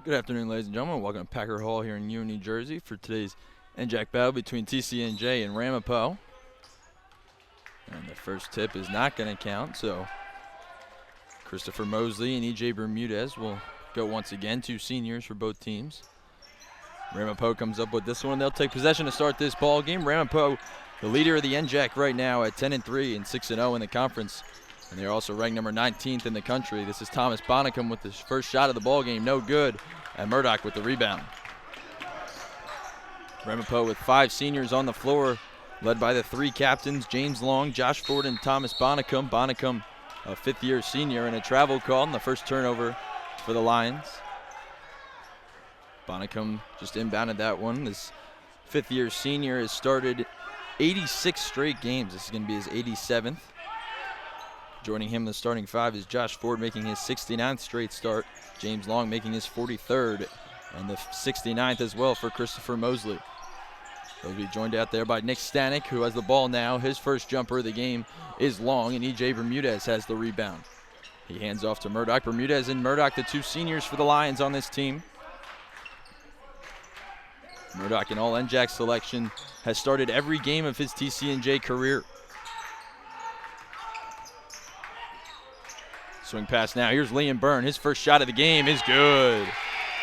Good afternoon, ladies and gentlemen. Welcome to Packer Hall here in Newark, New Jersey for today's NJAC battle between TCNJ and Ramapo. And the first tip is not going to count, so Christopher Mosley and EJ Bermudez will go once again, two seniors for both teams. Ramapo comes up with this one. They'll take possession to start this ball game. Ramapo, the leader of the NJAC right now at 10-3 and 6-0 in the conference. And they're also ranked number 19th in the country. This is Thomas Bonnicum with his first shot of the ball game. No good. And Murdoch with the rebound. Ramapo with five seniors on the floor, led by the three captains, James Long, Josh Ford, and Thomas Bonnicum. Bonnicum, a fifth-year senior, and a travel call and the first turnover for the Lions. Bonnicum just inbounded that one. This fifth-year senior has started 86 straight games. This is going to be his 87th. Joining him in the starting five is Josh Ford making his 69th straight start. James Long making his 43rd and the 69th as well for Christopher Mosley. They'll be joined out there by Nick Stanek, who has the ball now. His first jumper of the game is long, and EJ Bermudez has the rebound. He hands off to Murdoch. Bermudez and Murdoch, the two seniors for the Lions on this team. Murdoch, an all-NJAC selection, has started every game of his TCNJ career. Swing pass now. Here's Liam Byrne. His first shot of the game is good.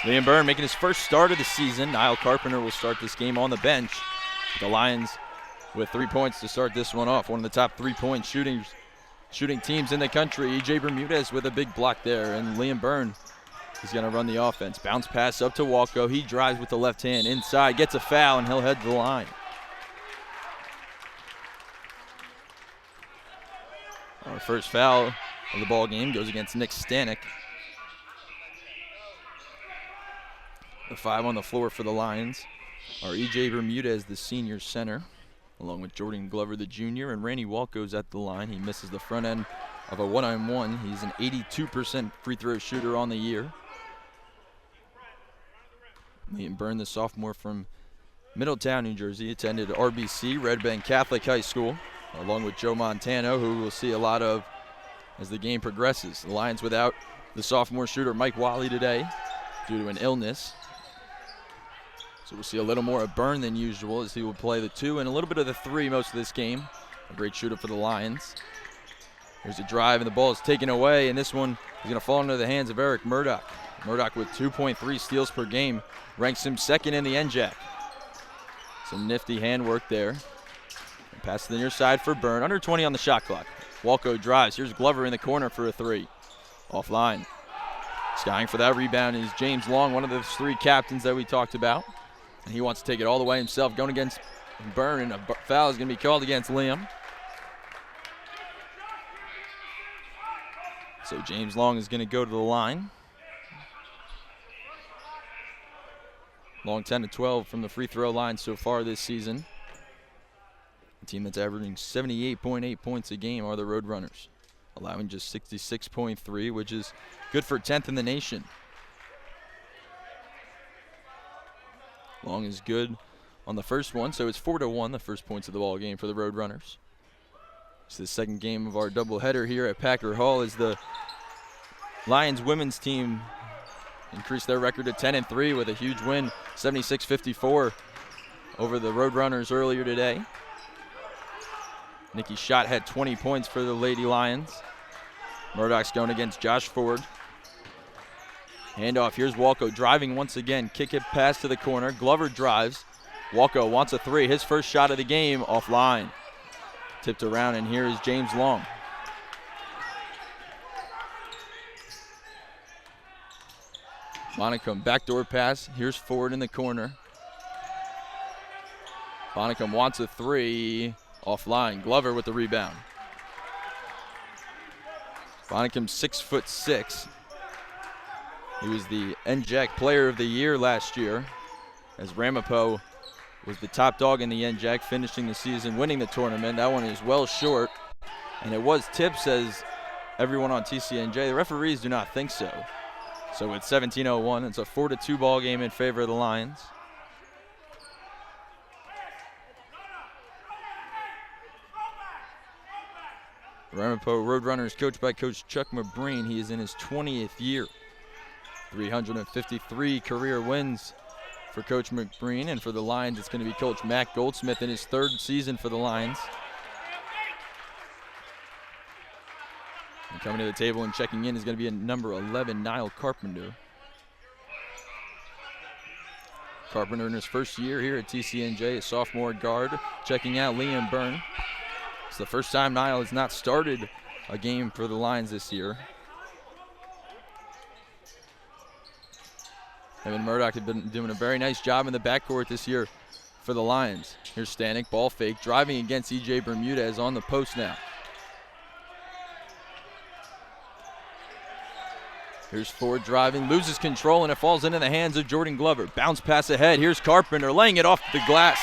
Liam Byrne making his first start of the season. Niall Carpenter will start this game on the bench. The Lions with 3 points to start this one off. One of the top three-point shooting teams in the country. EJ Bermudez with a big block there. And Liam Byrne is going to run the offense. Bounce pass up to Walco. He drives with the left hand inside. Gets a foul, and he'll head to the line. Our first foul of the ball game goes against Nick Stanek. The five on the floor for the Lions are EJ Bermudez, the senior center, along with Jordan Glover, the junior, and Randy Walco's at the line. He misses the front end of a one-on-one. He's an 82% free throw shooter on the year. Liam Byrne, the sophomore from Middletown, New Jersey, attended RBC, Red Bank Catholic High School, along with Joe Montano, who we'll see a lot of as the game progresses. The Lions without the sophomore shooter Mike Wally today due to an illness. So we'll see a little more of Byrne than usual as he will play the two and a little bit of the three most of this game. A great shooter for the Lions. Here's a drive and the ball is taken away, and this one is going to fall into the hands of Eric Murdoch. Murdoch with 2.3 steals per game ranks him second in the NJAC. Some nifty handwork there. And pass to the near side for Byrne. Under 20 on the shot clock. Walco drives. Here's Glover in the corner for a three. Offline. Skying for that rebound is James Long, one of the three captains that we talked about. And he wants to take it all the way himself, going against Byrne, and a foul is going to be called against Liam. So James Long is going to go to the line. Long 10-12 from the free throw line so far this season. The team that's averaging 78.8 points a game are the Roadrunners, allowing just 66.3, which is good for 10th in the nation. Long is good on the first one, so it's 4-1, the first points of the ball game for the Roadrunners. It's the second game of our doubleheader here at Packer Hall as the Lions women's team increased their record to 10-3 with a huge win, 76-54 over the Roadrunners earlier today. Nikki Schott had 20 points for the Lady Lions. Murdoch's going against Josh Ford. Handoff, here's Walco driving once again. Kick it pass to the corner. Glover drives. Walco wants a three. His first shot of the game offline. Tipped around, and here is James Long. Bonnicum, backdoor pass. Here's Ford in the corner. Bonnicum wants a three. Offline. Glover with the rebound. Bonnicum 6'6". He was the NJAC Player of the Year last year, as Ramapo was the top dog in the NJAC, finishing the season, winning the tournament. That one is well short, and it was tipped, says everyone on TCNJ. The referees do not think so. So it's 17-01. It's a 4-2 ball game in favor of the Lions. Ramapo Roadrunners coached by Coach Chuck Mabreen. He is in his 20th year. 353 career wins for Coach McBreen, and for the Lions, it's going to be Coach Matt Goldsmith in his 3rd season for the Lions. And coming to the table and checking in is going to be number 11, Niall Carpenter. Carpenter in his first year here at TCNJ, a sophomore guard. Checking out Liam Byrne. It's the first time Niall has not started a game for the Lions this year. Evan Murdoch had been doing a very nice job in the backcourt this year for the Lions. Here's Stanek, ball fake, driving against E.J. Bermudez on the post now. Here's Ford driving, loses control, and it falls into the hands of Jordan Glover. Bounce pass ahead. Here's Carpenter laying it off the glass.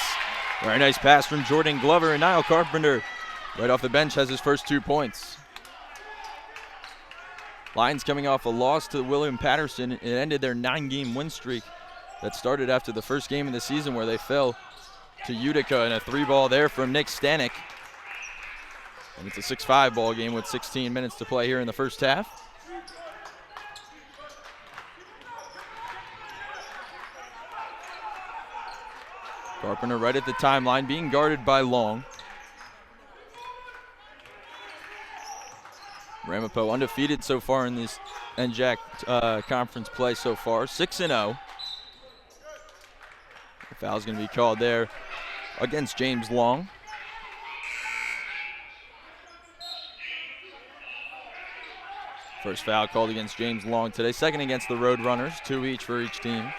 Very nice pass from Jordan Glover, and Niall Carpenter, right off the bench, has his first 2 points. Lions coming off a loss to William Patterson. It ended their 9-game win streak that started after the first game of the season where they fell to Utica, and a 3-ball there from Nick Stanek. And it's a 6-5 ball game with 16 minutes to play here in the first half. Carpenter right at the timeline, being guarded by Long. Ramapo undefeated so far in this NJAC conference play so far, 6-0. The foul's going to be called there against James Long. First foul called against James Long today, second against the Roadrunners, 2 each for each team.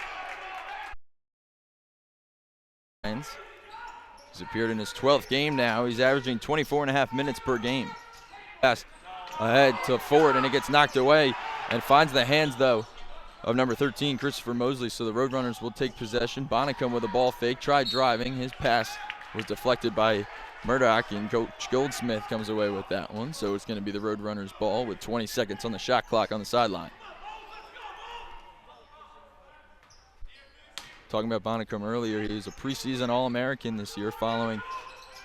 He's appeared in his 12th game now. He's averaging 24.5 minutes per game. Pass ahead to Ford, and it gets knocked away and finds the hands, though, of number 13, Christopher Mosley. So the Roadrunners will take possession. Bonnicum with a ball fake, tried driving. His pass was deflected by Murdoch, and Coach Goldsmith comes away with that one. So it's going to be the Roadrunners' ball with 20 seconds on the shot clock on the sideline. Talking about Bonnicum earlier, he was a preseason All-American this year following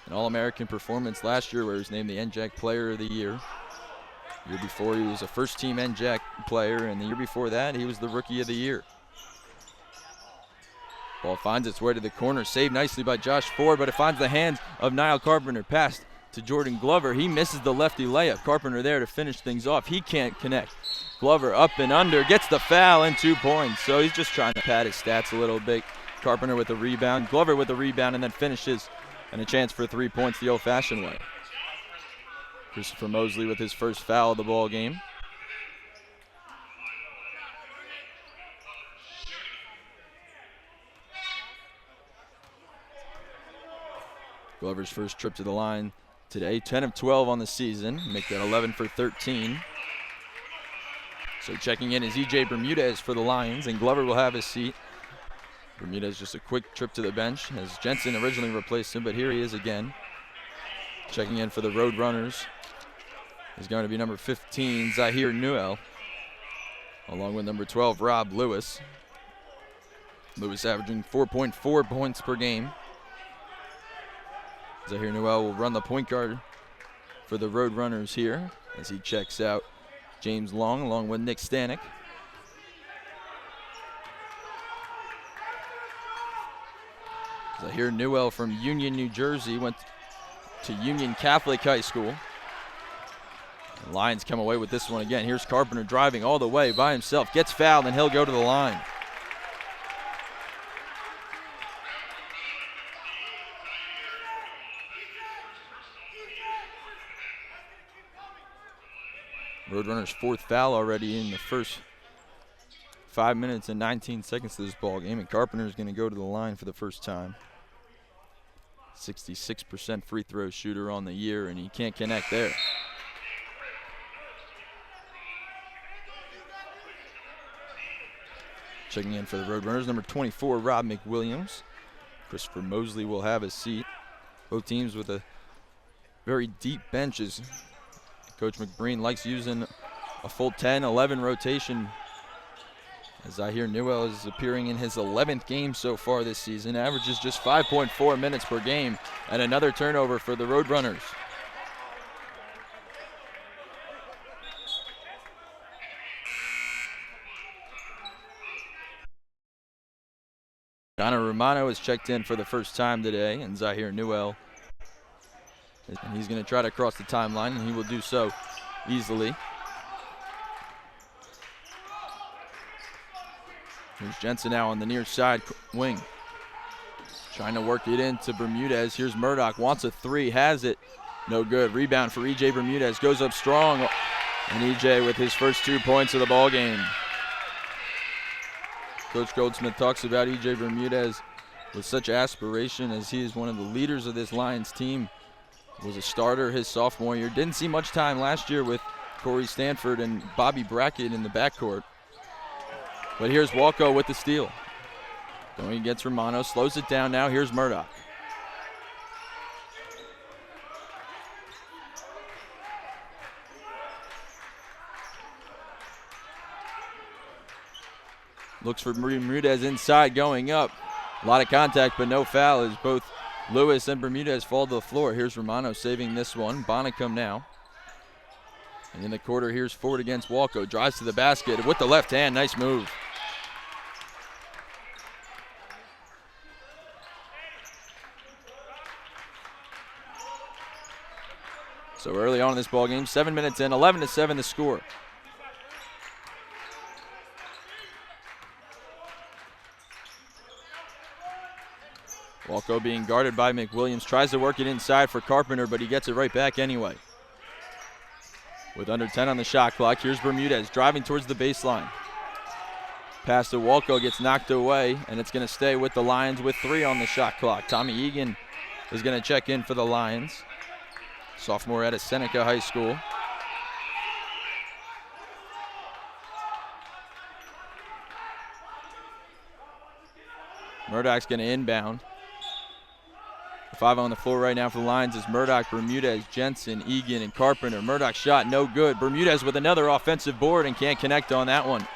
an All-American performance last year where he was named the NJAC Player of the Year. The year before, he was a first-team NJAC player, and the year before that, he was the Rookie of the Year. Ball finds its way to the corner, saved nicely by Josh Ford, but it finds the hands of Niall Carpenter. Pass to Jordan Glover. He misses the lefty layup. Carpenter there to finish things off. He can't connect. Glover up and under, gets the foul and 2 points. So he's just trying to pad his stats a little bit. Carpenter with the rebound, Glover with the rebound, and then finishes, and a chance for 3 points the old-fashioned way. Christopher Mosley with his first foul of the ball game. Glover's first trip to the line today, 10 of 12 on the season, make that 11 for 13. So checking in is E.J. Bermudez for the Lions, and Glover will have his seat. Bermudez just a quick trip to the bench as Jensen originally replaced him, but here he is again. Checking in for the Roadrunners is going to be number 15, Zahir Newell, along with number 12, Rob Lewis. Lewis averaging 4.4 points per game. Zahir Newell will run the point guard for the Roadrunners here as he checks out James Long along with Nick Stanek. Zahir Newell from Union, New Jersey, went to Union Catholic High School. The Lions come away with this one again. Here's Carpenter driving all the way by himself, gets fouled, and he'll go to the line. Roadrunners' fourth foul already in the first 5 minutes and 19 seconds of this ball game, and Carpenter is going to go to the line for the first time. 66% free throw shooter on the year, and he can't connect there. Checking in for the Roadrunners, number 24, Rob McWilliams. Christopher Mosley will have a seat. Both teams with a very deep benches. Coach McBreen likes using a full 10-11 rotation, as Zahir Newell is appearing in his 11th game so far this season. Averages just 5.4 minutes per game, and another turnover for the Roadrunners. Connor Romano has checked in for the first time today, and Zahir Newell. And he's going to try to cross the timeline, and he will do so easily. Here's Jensen now on the near side wing. Trying to work it into Bermudez. Here's Murdoch, wants a three, has it. No good. Rebound for E.J. Bermudez, goes up strong. And E.J. with his first 2 points of the ball game. Coach Goldsmith talks about E.J. Bermudez with such aspiration, as he is one of the leaders of this Lions team. Was a starter his sophomore year. Didn't see much time last year with Corey Stanford and Bobby Brackett in the backcourt. But here's Walco with the steal. Going against Romano, slows it down now. Here's Murdoch. Looks for Bermudez inside, going up. A lot of contact, but no foul, as both Lewis and Bermudez fall to the floor. Here's Romano saving this one. Bonnicum now. And in the quarter, here's Ford against Walco. Drives to the basket with the left hand. Nice move. So early on in this ball game, 7 minutes in, 11-7 the score. Walco being guarded by McWilliams, tries to work it inside for Carpenter, but he gets it right back anyway. With under 10 on the shot clock, here's Bermudez driving towards the baseline. Pass to Walco, gets knocked away, and it's going to stay with the Lions with 3 on the shot clock. Tommy Egan is going to check in for the Lions. Sophomore out of Seneca High School. Murdoch's going to inbound. 5 on the floor right now for the Lions is Murdoch, Bermudez, Jensen, Egan, and Carpenter. Murdoch's shot no good. Bermudez with another offensive board and can't connect on that one.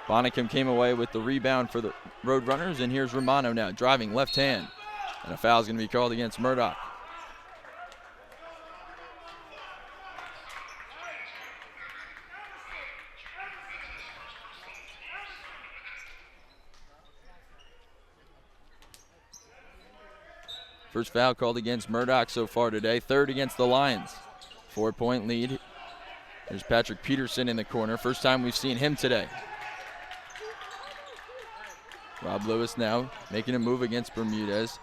Bonnicum came away with the rebound for the Roadrunners, and here's Romano now driving left hand. And a foul is going to be called against Murdoch. First foul called against Murdoch so far today. 3rd against the Lions. 4-point lead. There's Patrick Peterson in the corner. First time we've seen him today. Rob Lewis now making a move against Bermudez.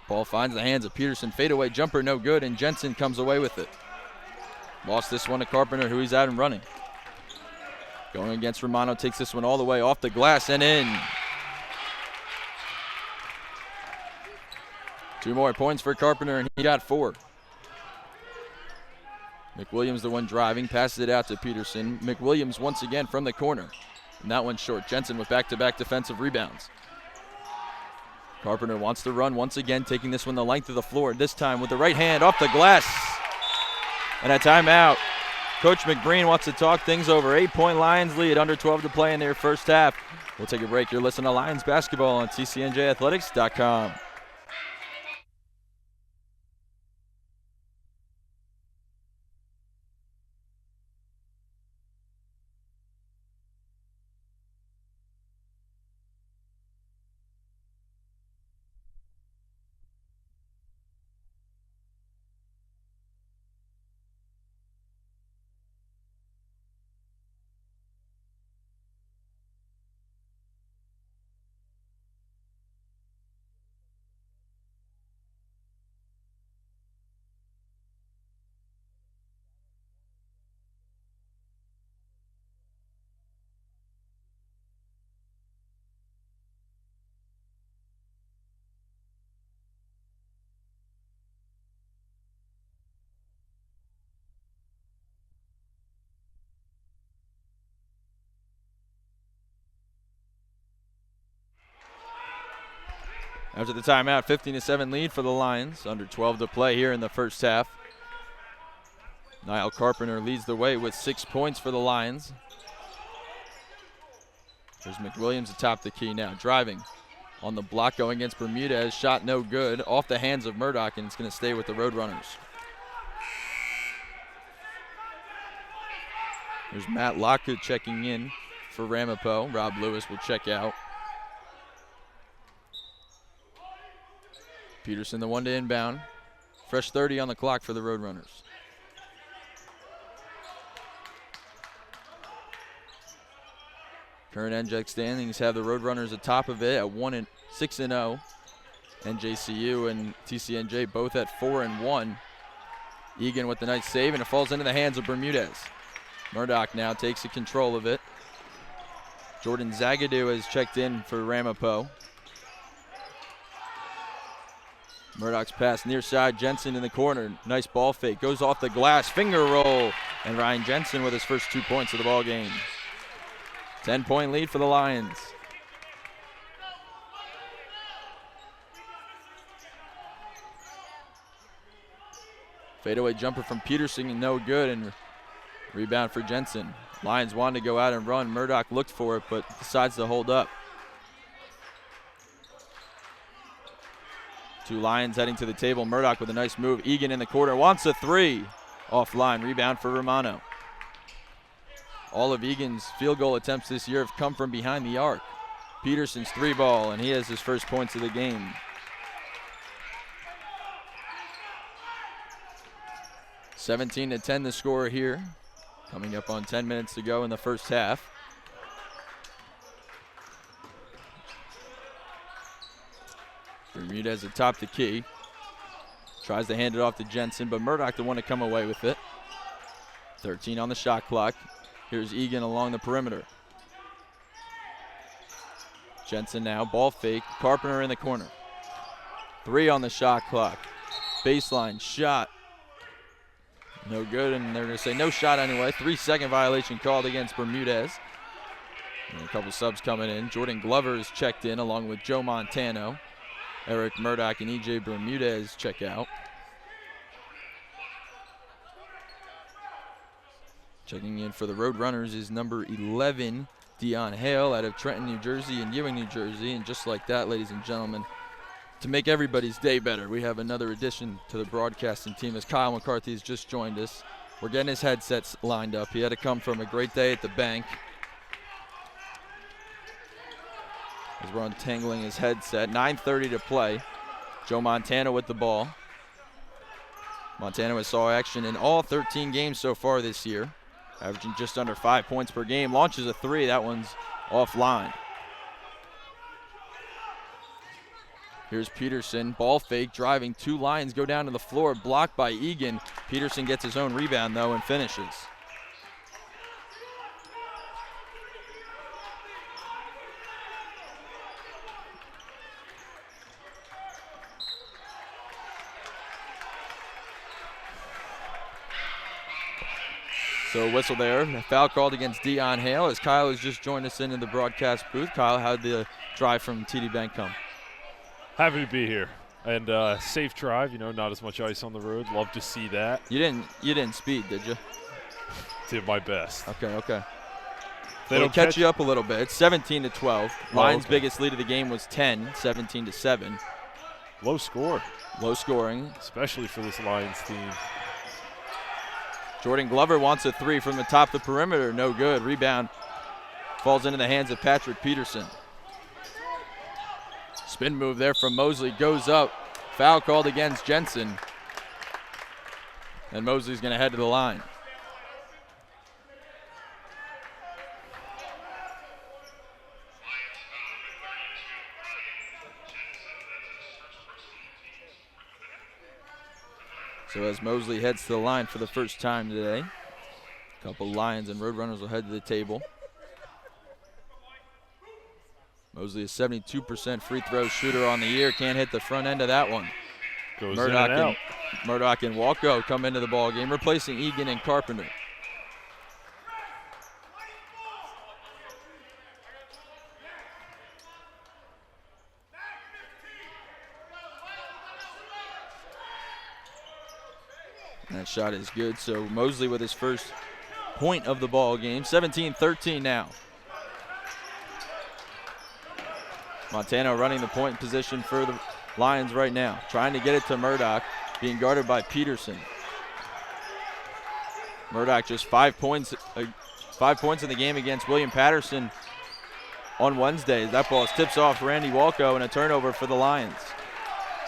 Ball finds the hands of Peterson. Fadeaway jumper no good, and Jensen comes away with it. Lost this one to Carpenter, who he's out and running. Going against Romano, takes this one all the way off the glass and in. 2 more points for Carpenter, and he got 4. McWilliams the one driving, passes it out to Peterson. McWilliams once again from the corner. And that one's short. Jensen with back-to-back defensive rebounds. Carpenter wants to run once again, taking this one the length of the floor, this time with the right hand off the glass. And a timeout. Coach McBreen wants to talk things over. 8-point Lions lead, under 12 to play in their first half. We'll take a break. You're listening to Lions basketball on TCNJathletics.com. After the timeout, 15-7 lead for the Lions. Under 12 to play here in the first half. Niall Carpenter leads the way with 6 points for the Lions. There's McWilliams atop the key now, driving on the block, going against Bermudez. Shot no good, off the hands of Murdoch, and it's going to stay with the Roadrunners. There's Matt Lockwood checking in for Ramapo. Rob Lewis will check out. Peterson the one to inbound. Fresh 30 on the clock for the Roadrunners. Current NJAC standings have the Roadrunners atop of it at 6-0. NJCU and TCNJ both at 4-1. Egan with the nice save, and it falls into the hands of Bermudez. Murdoch now takes control of it. Jordan Zagadou has checked in for Ramapo. Murdoch's pass near side, Jensen in the corner. Nice ball fake, goes off the glass, finger roll, and Ryan Jensen with his first 2 points of the ball game. 10-point lead for the Lions. Fadeaway jumper from Peterson, no good, and rebound for Jensen. Lions wanted to go out and run. Murdoch looked for it, but decides to hold up. 2 Lions heading to the table. Murdoch with a nice move. Egan in the corner, wants a 3. Offline, rebound for Romano. All of Egan's field goal attempts this year have come from behind the arc. Peterson's 3 ball, and he has his first points of the game. 17-10 the score here. Coming up on 10 minutes to go in the first half. Bermudez atop the key. Tries to hand it off to Jensen, but Murdoch the one to come away with it. 13 on the shot clock. Here's Egan along the perimeter. Jensen now, ball fake. Carpenter in the corner. 3 on the shot clock. Baseline shot. No good, and they're going to say no shot anyway. 3-second violation called against Bermudez. And a couple subs coming in. Jordan Glover is checked in along with Joe Montano. Eric Murdoch and EJ Bermudez check out. Checking in for the Roadrunners is number 11, Dion Hale, out of Trenton, New Jersey and Ewing, New Jersey. And just like that, ladies and gentlemen, to make everybody's day better, we have another addition to the broadcasting team as Kyle McCarthy has just joined us. We're getting his headsets lined up. He had to come from a great day at the bank. As we're untangling his headset. 9:30 to play. Joe Montano with the ball. Montano has saw action in all 13 games so far this year, averaging just under 5 points per game. Launches a 3. That one's offline. Here's Peterson, ball fake, driving. 2 Lions go down to the floor, blocked by Egan. Peterson gets his own rebound, though, and finishes. So a whistle there, a foul called against Dion Hale as Kyle has just joined us into the broadcast booth. Kyle, how'd the drive from TD Bank come? Happy to be here, and safe drive. You know, not as much ice on the road. Love to see that. You didn't speed, did you? Did my best. Okay. They'll catch you up a little bit. It's 17-12. Lions' okay. biggest lead of the game was 10, 17-7. Low score. Low scoring, especially for this Lions team. Jordan Glover wants a 3 from the top of the perimeter. No good. Rebound falls into the hands of Patrick Peterson. Spin move there from Mosley. Goes up. Foul called against Jensen. And Mosley's going to head to the line. So as Mosley heads to the line for the first time today, a couple Lions and Roadrunners will head to the table. Mosley is 72% free throw shooter on the year. Can't hit the front end of that one. Goes Murdoch in and out. Murdoch and Walko come into the ball game, replacing Egan and Carpenter. That shot is good, so Mosley with his first point of the ball game. 17-13 now. Montano running the point position for the Lions right now. Trying to get it to Murdoch, being guarded by Peterson. Murdoch just 5 points in the game against William Patterson on Wednesday. That ball tips off Randy Walko and a turnover for the Lions.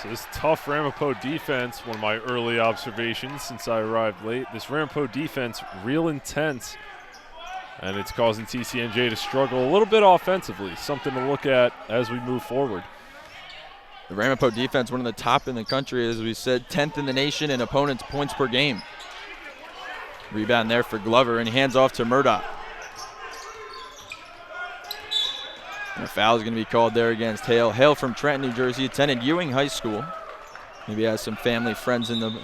So this tough Ramapo defense, one of my early observations since I arrived late. This Ramapo defense, real intense, and it's causing TCNJ to struggle a little bit offensively, something to look at as we move forward. The Ramapo defense, one of the top in the country, as we said, 10th in the nation in opponents' points per game. Rebound there for Glover, and he hands off to Murdoch. And a foul is going to be called there against Hale. Hale from Trenton, New Jersey, attended Ewing High School. Maybe has some family, friends in the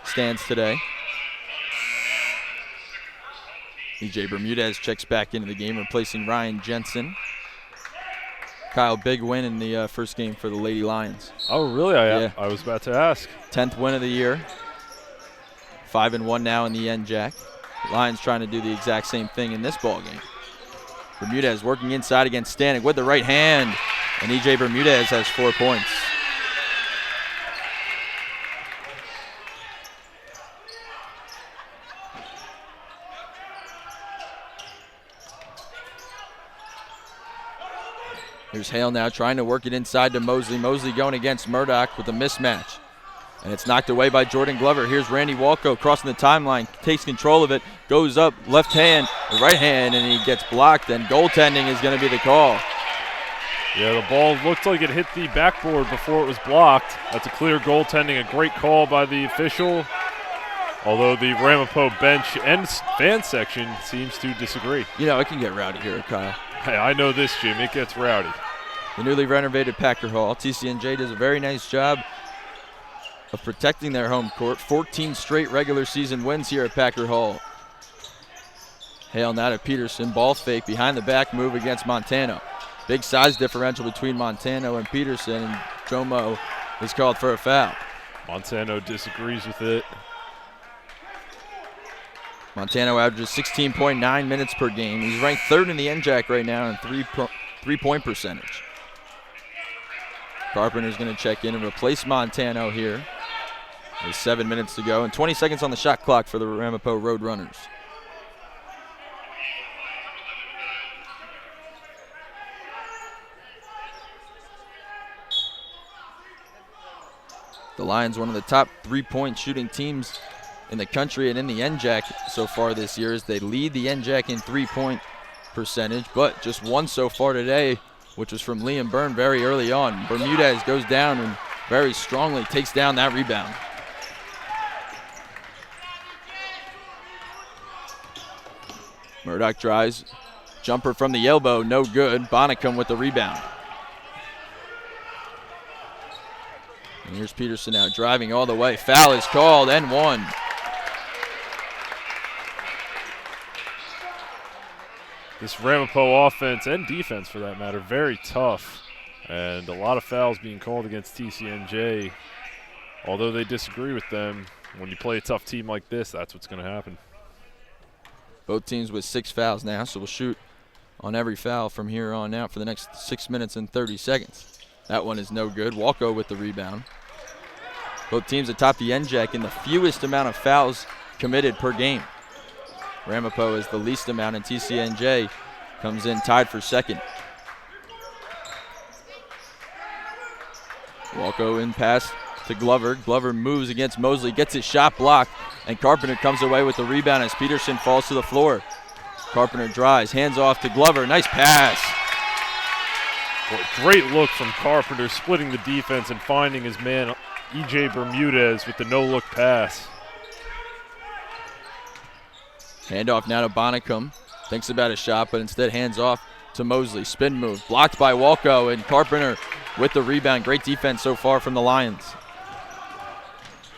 stands today. EJ Bermudez checks back into the game, replacing Ryan Jensen. Kyle, big win in the first game for the Lady Lions. Oh, really? I was about to ask. 10th win of the year. 5-1 now in the NJAC. Lions trying to do the exact same thing in this ball game. Bermudez working inside against Stanek with the right hand, and EJ Bermudez has 4 points. Here's Hale now trying to work it inside to Mosley. Mosley going against Murdoch with a mismatch. And it's knocked away by Jordan Glover. Here's Randy Walco crossing the timeline, takes control of it, goes up, left hand, right hand, and he gets blocked, and goaltending is going to be the call. Yeah, the ball looked like it hit the backboard before it was blocked. That's a clear goaltending, a great call by the official, although the Ramapo bench and fan section seems to disagree. You know, it can get rowdy here, Kyle. Hey, I know this, Jim. It gets rowdy. The newly renovated Packer Hall. TCNJ does a very nice job of protecting their home court. 14 straight regular season wins here at Packer Hall. Hale now to Peterson. Ball fake behind the back move against Montano. Big size differential between Montano and Peterson, and Jomo is called for a foul. Montano disagrees with it. Montano averages 16.9 minutes per game. He's ranked third in the NJAC right now in three-point percentage. Carpenter's going to check in and replace Montano here. There's 7 minutes to go and 20 seconds on the shot clock for the Ramapo Roadrunners. The Lions, one of the top three-point shooting teams in the country and in the NJAC so far this year, as they lead the NJAC in three-point percentage, but just one so far today, which was from Liam Byrne very early on. Bermudez goes down and very strongly takes down that rebound. Murdoch drives, jumper from the elbow, no good. Bonnicum with the rebound. And here's Peterson now driving all the way. Foul is called and one. This Ramapo offense and defense, for that matter, very tough. And a lot of fouls being called against TCNJ. Although they disagree with them, when you play a tough team like this, that's what's going to happen. Both teams with 6 fouls now, so we'll shoot on every foul from here on out for the next 6 minutes and 30 seconds. That one is no good. Walco with the rebound. Both teams atop the NJAC in the fewest amount of fouls committed per game. Ramapo is the least amount, and TCNJ comes in tied for second. Walco in pass to Glover. Glover moves against Mosley, gets his shot blocked, and Carpenter comes away with the rebound as Peterson falls to the floor. Carpenter drives, hands off to Glover. Nice pass. Boy, great look from Carpenter, splitting the defense and finding his man, EJ Bermudez, with the no-look pass. Handoff now to Bonnicum. Thinks about a shot, but instead hands off to Mosley. Spin move, blocked by Walco, and Carpenter with the rebound. Great defense so far from the Lions.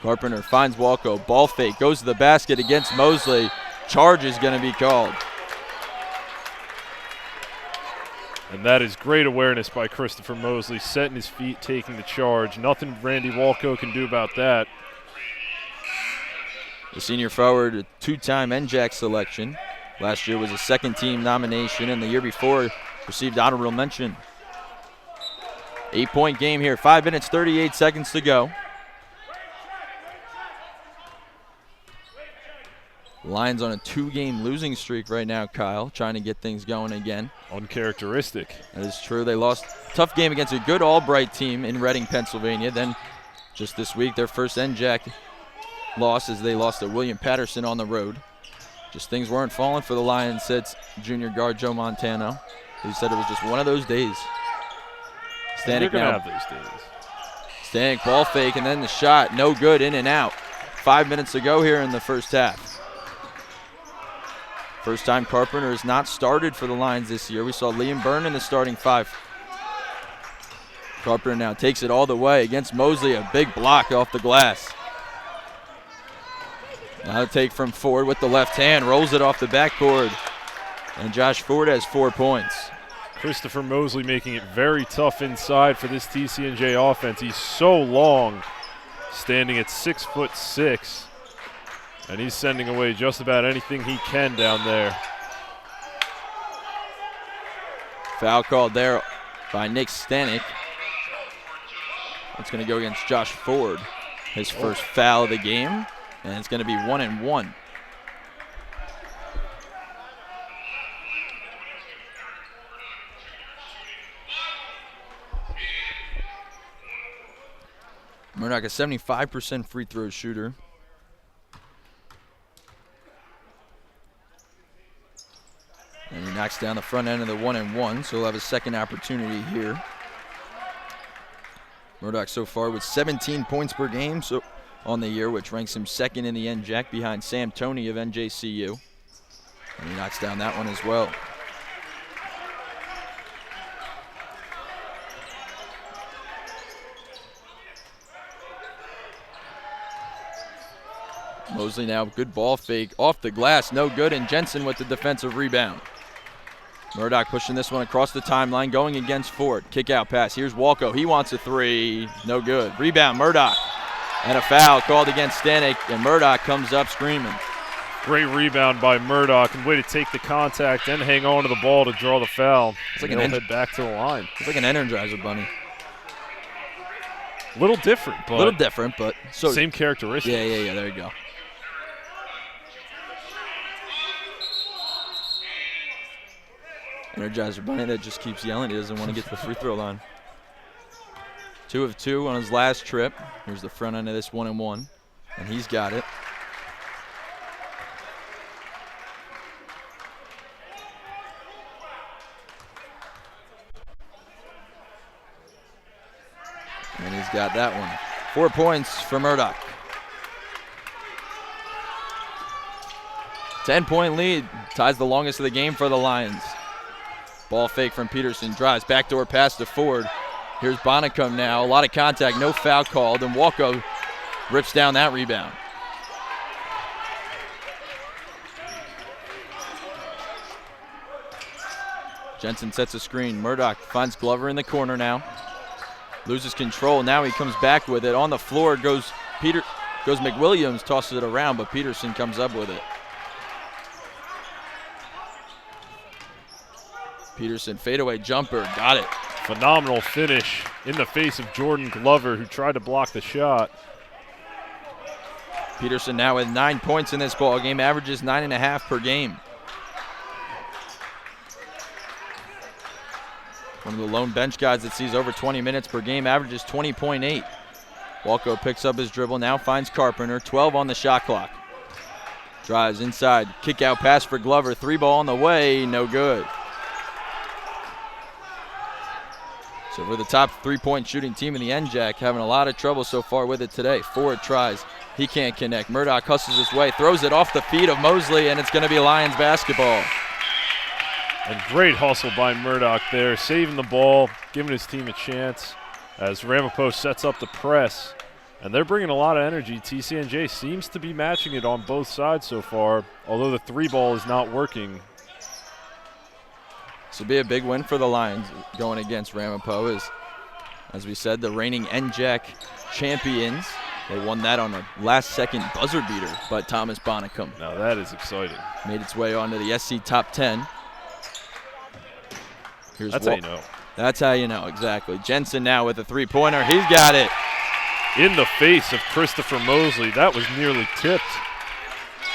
Carpenter finds Walco. Ball fake, goes to the basket against Mosley. Charge is going to be called. And that is great awareness by Christopher Mosley, setting his feet, taking the charge. Nothing Randy Walco can do about that. The senior forward, a two-time NJAC selection. Last year was a second-team nomination, and the year before received honorable mention. 8-point game here, 5 minutes, 38 seconds to go. Lions on a 2-game losing streak right now, Kyle, trying to get things going again. Uncharacteristic. That is true. They lost a tough game against a good Albright team in Reading, Pennsylvania. Then just this week, their first NJAC loss as they lost to William Patterson on the road. Just things weren't falling for the Lions, said junior guard Joe Montano. He said it was just one of those days. Stanek now have those days. Stanek ball fake and then the shot, no good, in and out. 5 minutes to go here in the first half. First time Carpenter has not started for the Lions this year. We saw Liam Byrne in the starting 5. Carpenter now takes it all the way against Mosley, a big block off the glass. Now the take from Ford with the left hand, rolls it off the backboard. And Josh Ford has 4 points. Christopher Mosley making it very tough inside for this TCNJ offense. He's so long, standing at 6'6", and he's sending away just about anything he can down there. Foul called there by Nick Stanek. It's going to go against Josh Ford, his first foul of the game, and it's going to be 1 and 1. Murdoch, a 75% free throw shooter. And he knocks down the front end of the 1 and 1, so he'll have a second opportunity here. Murdoch so far with 17 points per game on the year, which ranks him second in the NJAC behind Sam Toney of NJCU. And he knocks down that one as well. Mosley now, good ball fake off the glass, no good, and Jensen with the defensive rebound. Murdoch pushing this one across the timeline, going against Ford. Kick out pass, here's Walco, he wants a 3, no good. Rebound, Murdoch, and a foul called against Stanek, and Murdoch comes up screaming. Great rebound by Murdoch, and way to take the contact and hang on to the ball to draw the foul. It's like he'll head back to the line. It's like an Energizer bunny. Little different, but so same characteristics. Yeah, there you go. Energizer bunny that just keeps yelling. He doesn't want to get to the free throw line. 2 of 2 on his last trip. Here's the front end of this 1 and 1, and he's got it. And he's got that one. 4 points for Murdoch. 10-point lead. Ties the longest of the game for the Lions. Ball fake from Peterson. Drives. Backdoor pass to Ford. Here's Bonnicum now. A lot of contact. No foul called. And Walco rips down that rebound. Jensen sets a screen. Murdoch finds Glover in the corner now. Loses control. Now he comes back with it. On the floor goes McWilliams, tosses it around, but Peterson comes up with it. Peterson fadeaway jumper, got it. Phenomenal finish in the face of Jordan Glover, who tried to block the shot. Peterson now with 9 points in this ball game, averages 9.5 per game. One of the lone bench guys that sees over 20 minutes per game, averages 20.8. Walco picks up his dribble, now finds Carpenter, 12 on the shot clock. Drives inside, kick out pass for Glover, 3 ball on the way, no good. So we're the top 3-point shooting team in the NJAC, having a lot of trouble so far with it today. Ford tries, he can't connect. Murdoch hustles his way, throws it off the feet of Mosley, and it's going to be Lions basketball. And great hustle by Murdoch there, saving the ball, giving his team a chance as Ramapo sets up the press. And they're bringing a lot of energy. TCNJ seems to be matching it on both sides so far, although the 3-ball is not working. This will be a big win for the Lions going against Ramapo. As we said, the reigning NJAC champions. They won that on a last-second buzzer beater by Thomas Bonnicum. Now that is exciting. Made its way onto the SC top 10. That's how you know. That's how you know, exactly. Jensen now with a 3-pointer. He's got it. In the face of Christopher Mosley. That was nearly tipped.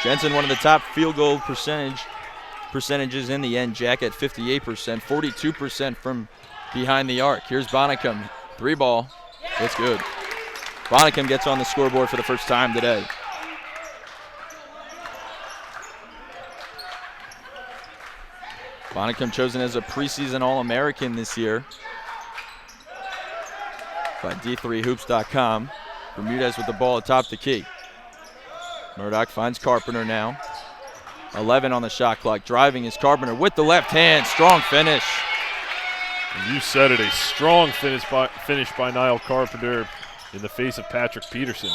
Jensen, one of the top field goal percentages in the end. Jack at 58%, 42% from behind the arc. Here's Bonnicum, 3-ball. It's good. Bonnicum gets on the scoreboard for the first time today. Bonnicum chosen as a preseason All-American this year by D3Hoops.com. Bermudez with the ball atop the key. Murdoch finds Carpenter now. 11 on the shot clock. Driving is Carpenter with the left hand. Strong finish. And you said it, a strong finish by Niall Carpenter in the face of Patrick Peterson.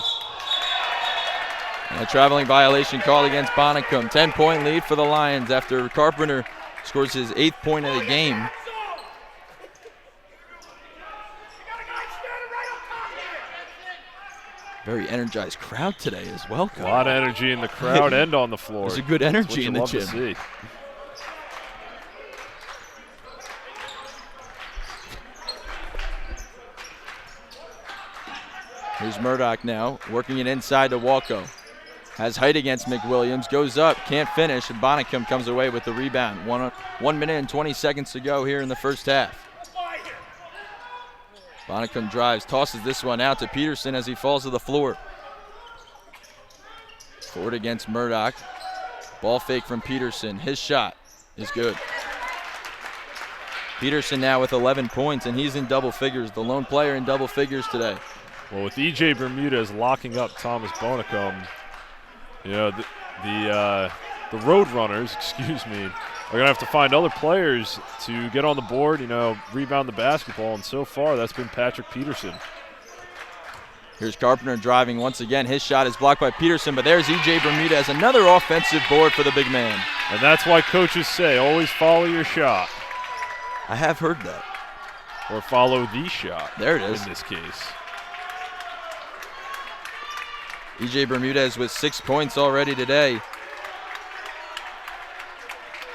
And a traveling violation called against Bonnicum. 10-point lead for the Lions after Carpenter scores his 8th point of the game. Very energized crowd today as well. A lot of energy in the crowd and on the floor. There's a good energy in the gym. See. Here's Murdoch now, working it inside to Walco. Has height against McWilliams, goes up, can't finish, and Bonnicum comes away with the rebound. 1 minute and 20 seconds to go here in the first half. Bonnicum drives, tosses this one out to Peterson as he falls to the floor. Forward against Murdoch. Ball fake from Peterson. His shot is good. Peterson now with 11 points, and he's in double figures. The lone player in double figures today. Well, with E.J. Bermudez locking up Thomas Bonnicum, you know, the road runners, excuse me, are going to have to find other players to get on the board, you know, rebound the basketball, and so far that's been Patrick Peterson. Here's Carpenter driving once again. His shot is blocked by Peterson, but there's E.J. Bermudez, another offensive board for the big man. And that's why coaches say always follow your shot. I have heard that. Or follow the shot. There it is. In this case. E.J. Bermudez with 6 points already today.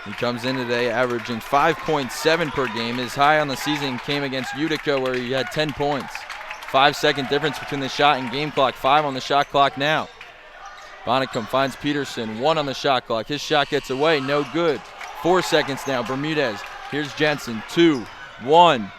He comes in today averaging 5.7 per game. His high on the season came against Utica where he had 10 points. 5-second difference between the shot and game clock. 5 on the shot clock now. Bonnicum finds Peterson. 1 on the shot clock. His shot gets away. No good. 4 seconds now. Bermudez. Here's Jensen. 2, 1.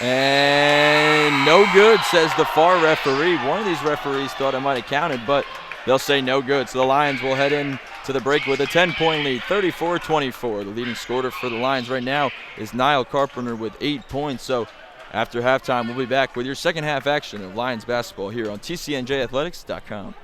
And no good, says the far referee. One of these referees thought it might have counted, but they'll say no good. So the Lions will head in to the break with a 10-point lead, 34-24. The leading scorer for the Lions right now is Niall Carpenter with 8 points. So after halftime, we'll be back with your second half action of Lions basketball here on TCNJathletics.com.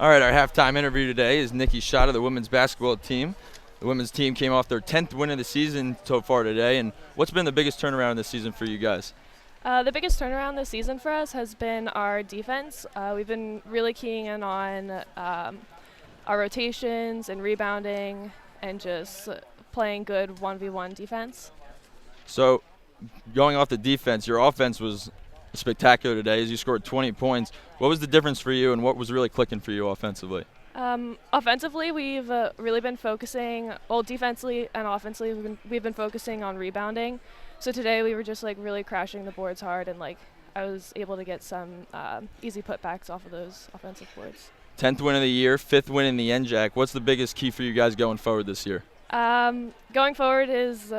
All right, our halftime interview today is Nikki Schott of the women's basketball team. The women's team came off their 10th win of the season so far today. And what's been the biggest turnaround this season for you guys? The biggest turnaround this season for us has been our defense. We've been really keying in on our rotations and rebounding and just playing good 1v1 defense. So, going off the defense, your offense was spectacular today as you scored 20 points. What was the difference for you, and what was really clicking for you offensively? Offensively, we've really been focusing, well, defensively and offensively, we've been focusing on rebounding. So today we were just really crashing the boards hard, and I was able to get some easy putbacks off of those offensive boards. 10th win of the year, 5th win in the NJAC. What's the biggest key for you guys going forward this year? Going forward is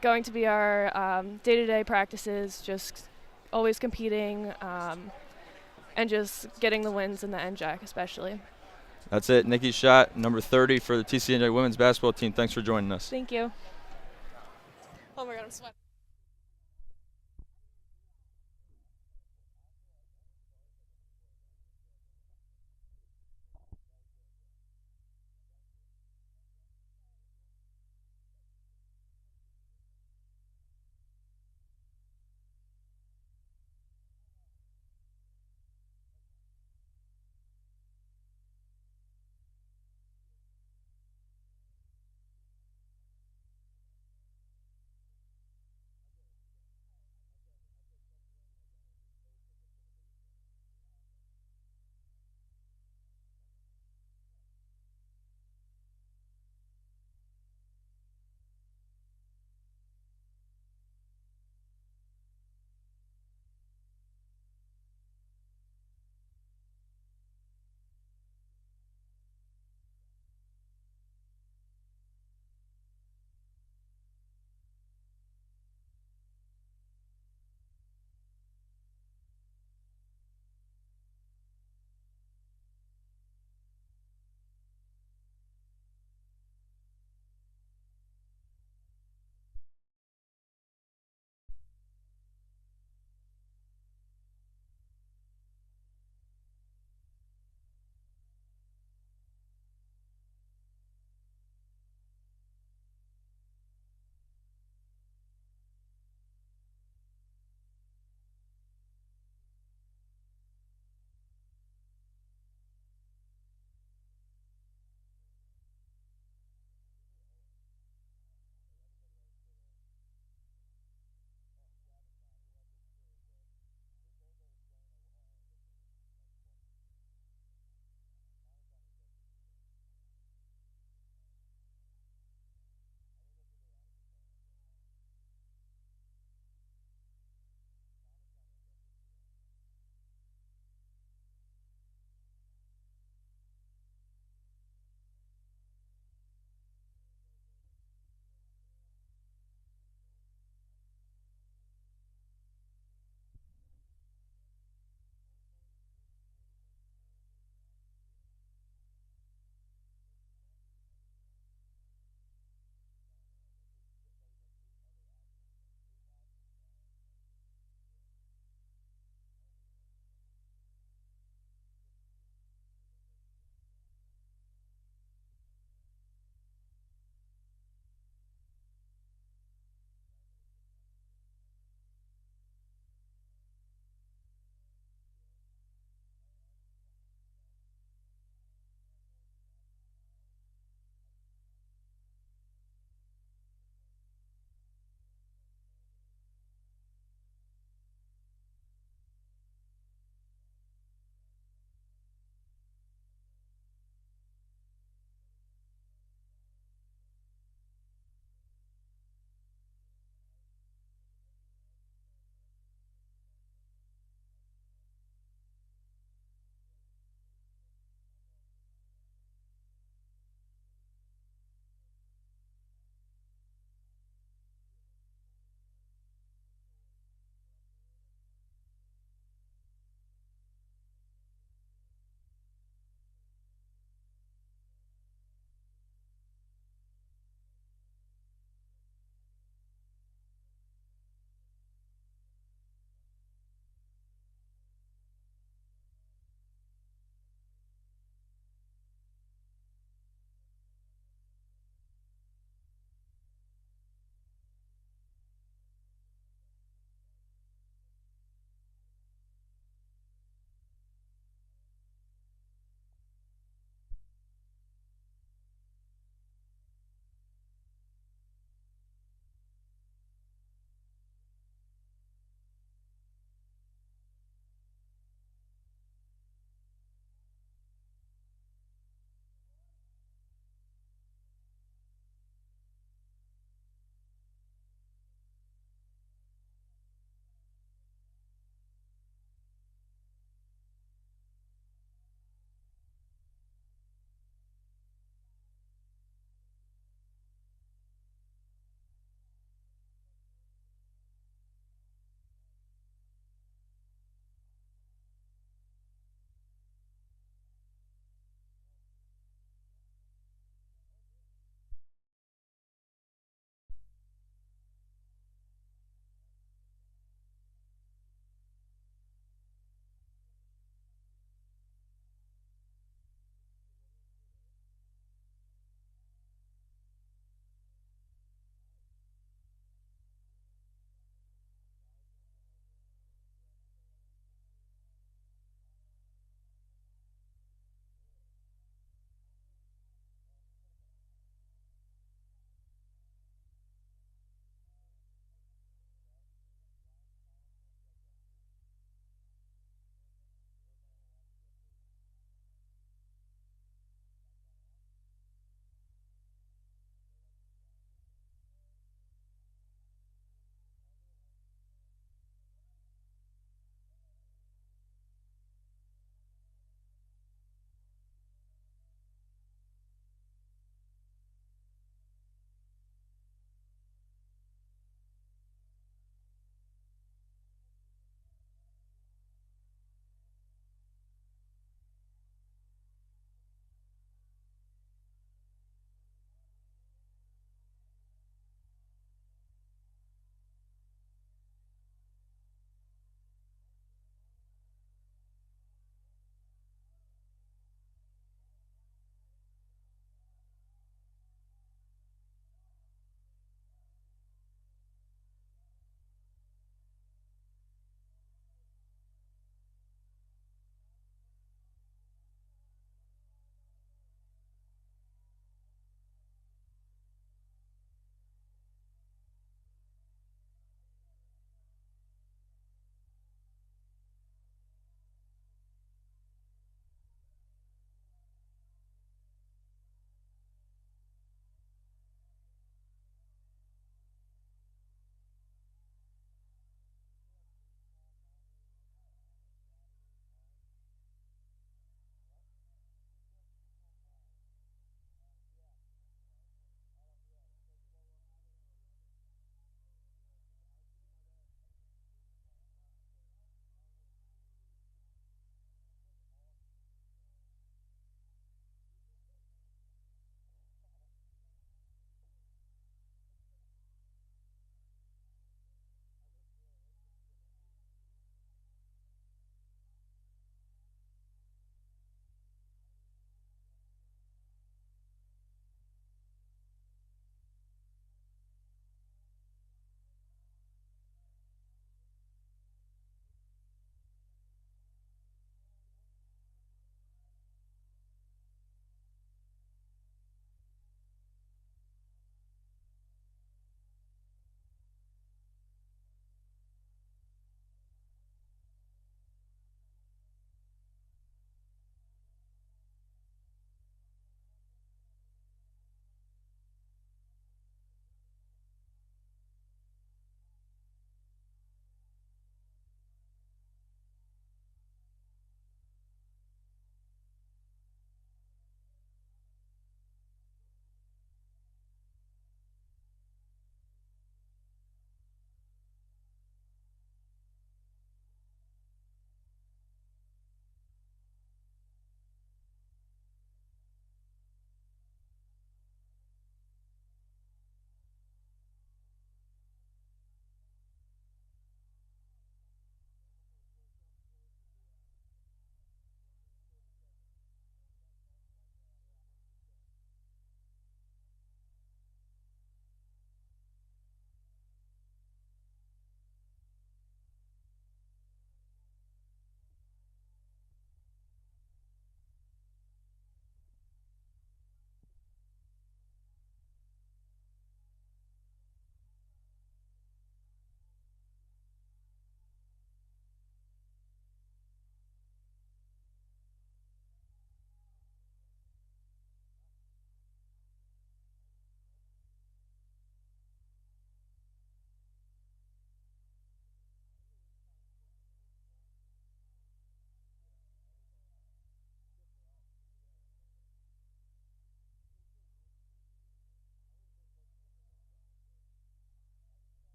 going to be our day-to-day practices, just always competing and just getting the wins in the NJAC especially. That's it. Nikki Schott, number 30 for the TCNJ women's basketball team. Thanks for joining us. Thank you. Oh my God, I'm sweating.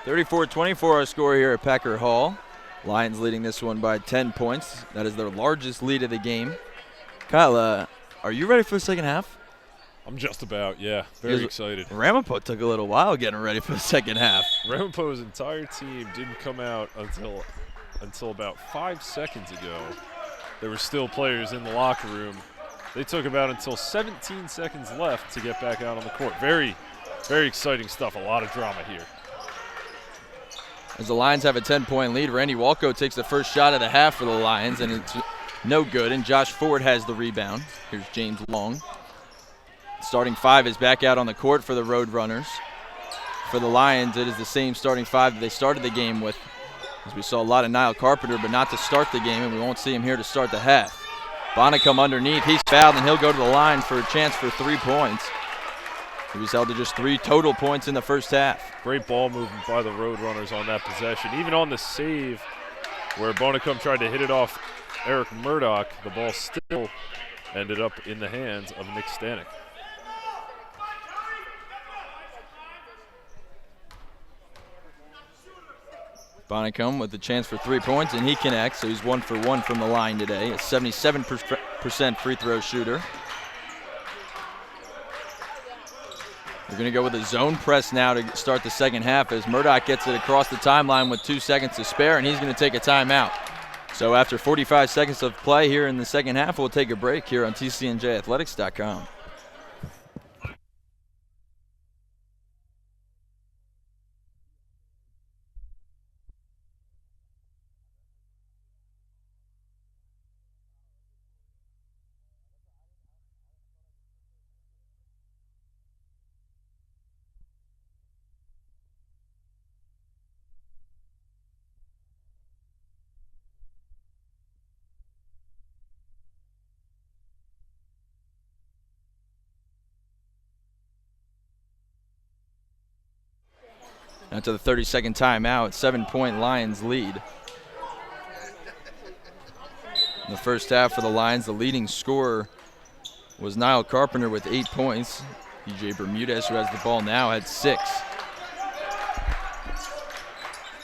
34-24 our score here at Packer Hall. Lions leading this one by 10 points. That is their largest lead of the game. Kyle, are you ready for the second half? I'm just about, yeah. Very excited. Ramapo took a little while getting ready for the second half. Ramapo's entire team didn't come out until about 5 seconds ago. There were still players in the locker room. They took about until 17 seconds left to get back out on the court. Very, very exciting stuff. A lot of drama here. As the Lions have a 10-point lead, Randy Walco takes the first shot of the half for the Lions, and it's no good, and Josh Ford has the rebound. Here's James Long. Starting five is back out on the court for the Roadrunners. For the Lions, it is the same starting five that they started the game with, as we saw a lot of Niall Carpenter, but not to start the game, and we won't see him here to start the half. Bonnicum underneath. He's fouled, and he'll go to the line for a chance for 3 points. He was held to just 3 total points in the first half. Great ball movement by the Roadrunners on that possession. Even on the save where Bonnicum tried to hit it off Eric Murdoch, the ball still ended up in the hands of Nick Stanek. Bonnicum with the chance for 3 points, and he connects, so he's 1 for 1 from the line today. A 77% free throw shooter. We're going to go with a zone press now to start the second half as Murdoch gets it across the timeline with 2 seconds to spare, and he's going to take a timeout. So after 45 seconds of play here in the second half, we'll take a break here on TCNJathletics.com. Now to the 30-second timeout, 7-point Lions lead. In the first half for the Lions, the leading scorer was Niall Carpenter with 8 points. DJ Bermudez, who has the ball now, had 6.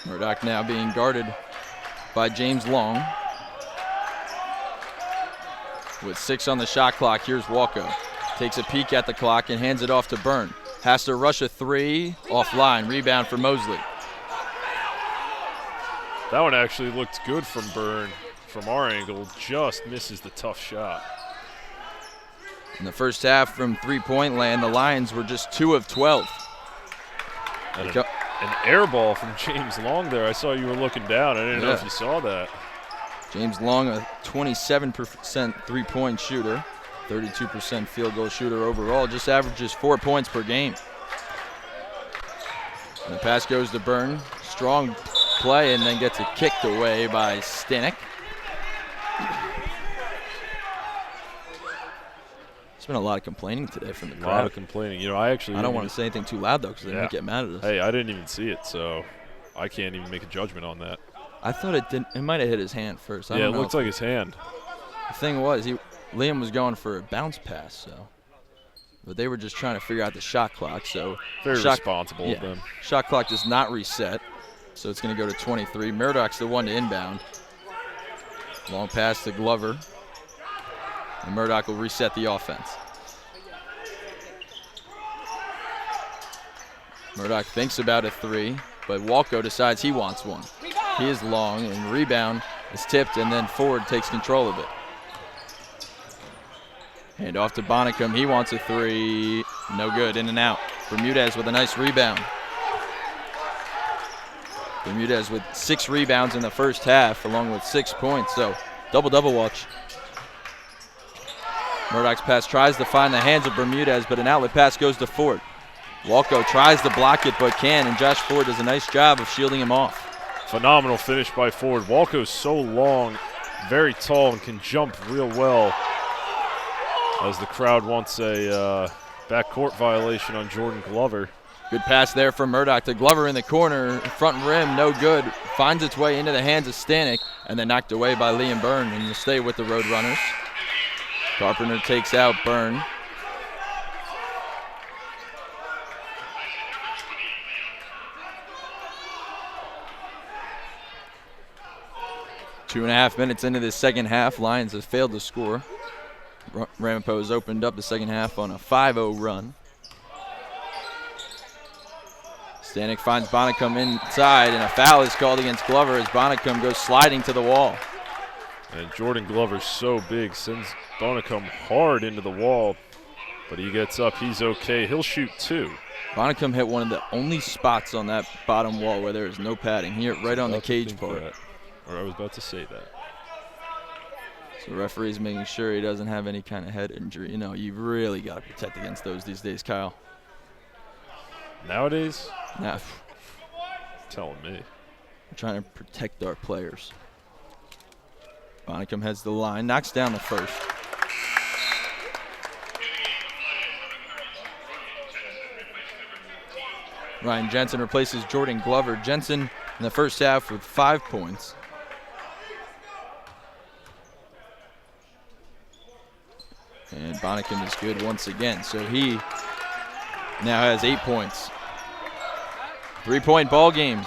Murdoch now being guarded by James Long. With 6 on the shot clock, here's Walco. Takes a peek at the clock and hands it off to Byrne. Has to rush a 3, offline, rebound for Mosley. That one actually looked good from Byrne. From our angle, just misses the tough shot. In the first half from three-point land, the Lions were just 2 of 12. And an air ball from James Long there. I saw you were looking down. I didn't know if you saw that. James Long, a 27% three-point shooter. 32% field goal shooter overall, just averages 4 points per game. And the pass goes to Byrne. Strong play and then gets it kicked away by Stanek. There's been a lot of complaining today from the crowd. A lot of complaining. You know, I don't want to say anything too loud though because they might get mad at us. Hey, I didn't even see it, so I can't even make a judgment on that. I thought it might have hit his hand first. I don't know. It looked like his hand. The thing was, Liam was going for a bounce pass, but they were just trying to figure out the shot clock. So very responsible of them. Shot clock does not reset, so it's going to go to 23. Murdoch's the one to inbound. Long pass to Glover, and Murdoch will reset the offense. Murdoch thinks about a 3, but Walco decides he wants one. He is long, and rebound is tipped, and then Ford takes control of it. Hand off to Bonnicum. He wants a 3. No good. In and out. Bermudez with a nice rebound. Bermudez with 6 rebounds in the first half, along with 6 points. So double-double watch. Murdoch's pass tries to find the hands of Bermudez, but an outlet pass goes to Ford. Walco tries to block it, but can, and Josh Ford does a nice job of shielding him off. Phenomenal finish by Ford. Walco's so long, very tall, and can jump real well. As the crowd wants a backcourt violation on Jordan Glover. Good pass there from Murdoch to Glover in the corner. Front rim, no good. Finds its way into the hands of Stanek, and then knocked away by Liam Byrne, and will stay with the Roadrunners. Carpenter takes out Byrne. 2.5 minutes into this second half, Lions have failed to score. Ramapo has opened up the second half on a 5-0 run. Stanek finds Bonnicum inside, and a foul is called against Glover as Bonnicum goes sliding to the wall. And Jordan Glover's so big, sends Bonnicum hard into the wall, but he gets up. He's okay. He'll shoot 2. Bonnicum hit one of the only spots on that bottom wall where there is no padding. Here, right on the cage part. I was about to say that. So the referee's making sure he doesn't have any kind of head injury. You know, you've really got to protect against those these days, Kyle. Nowadays? Nah, Telling me. we're trying to protect our players. Bonnicum heads the line, knocks down the first. Ryan Jensen replaces Jordan Glover. Jensen in the first half with 5 points. And Bonnicum is good once again, so he now has 8 points. 3-point ball game.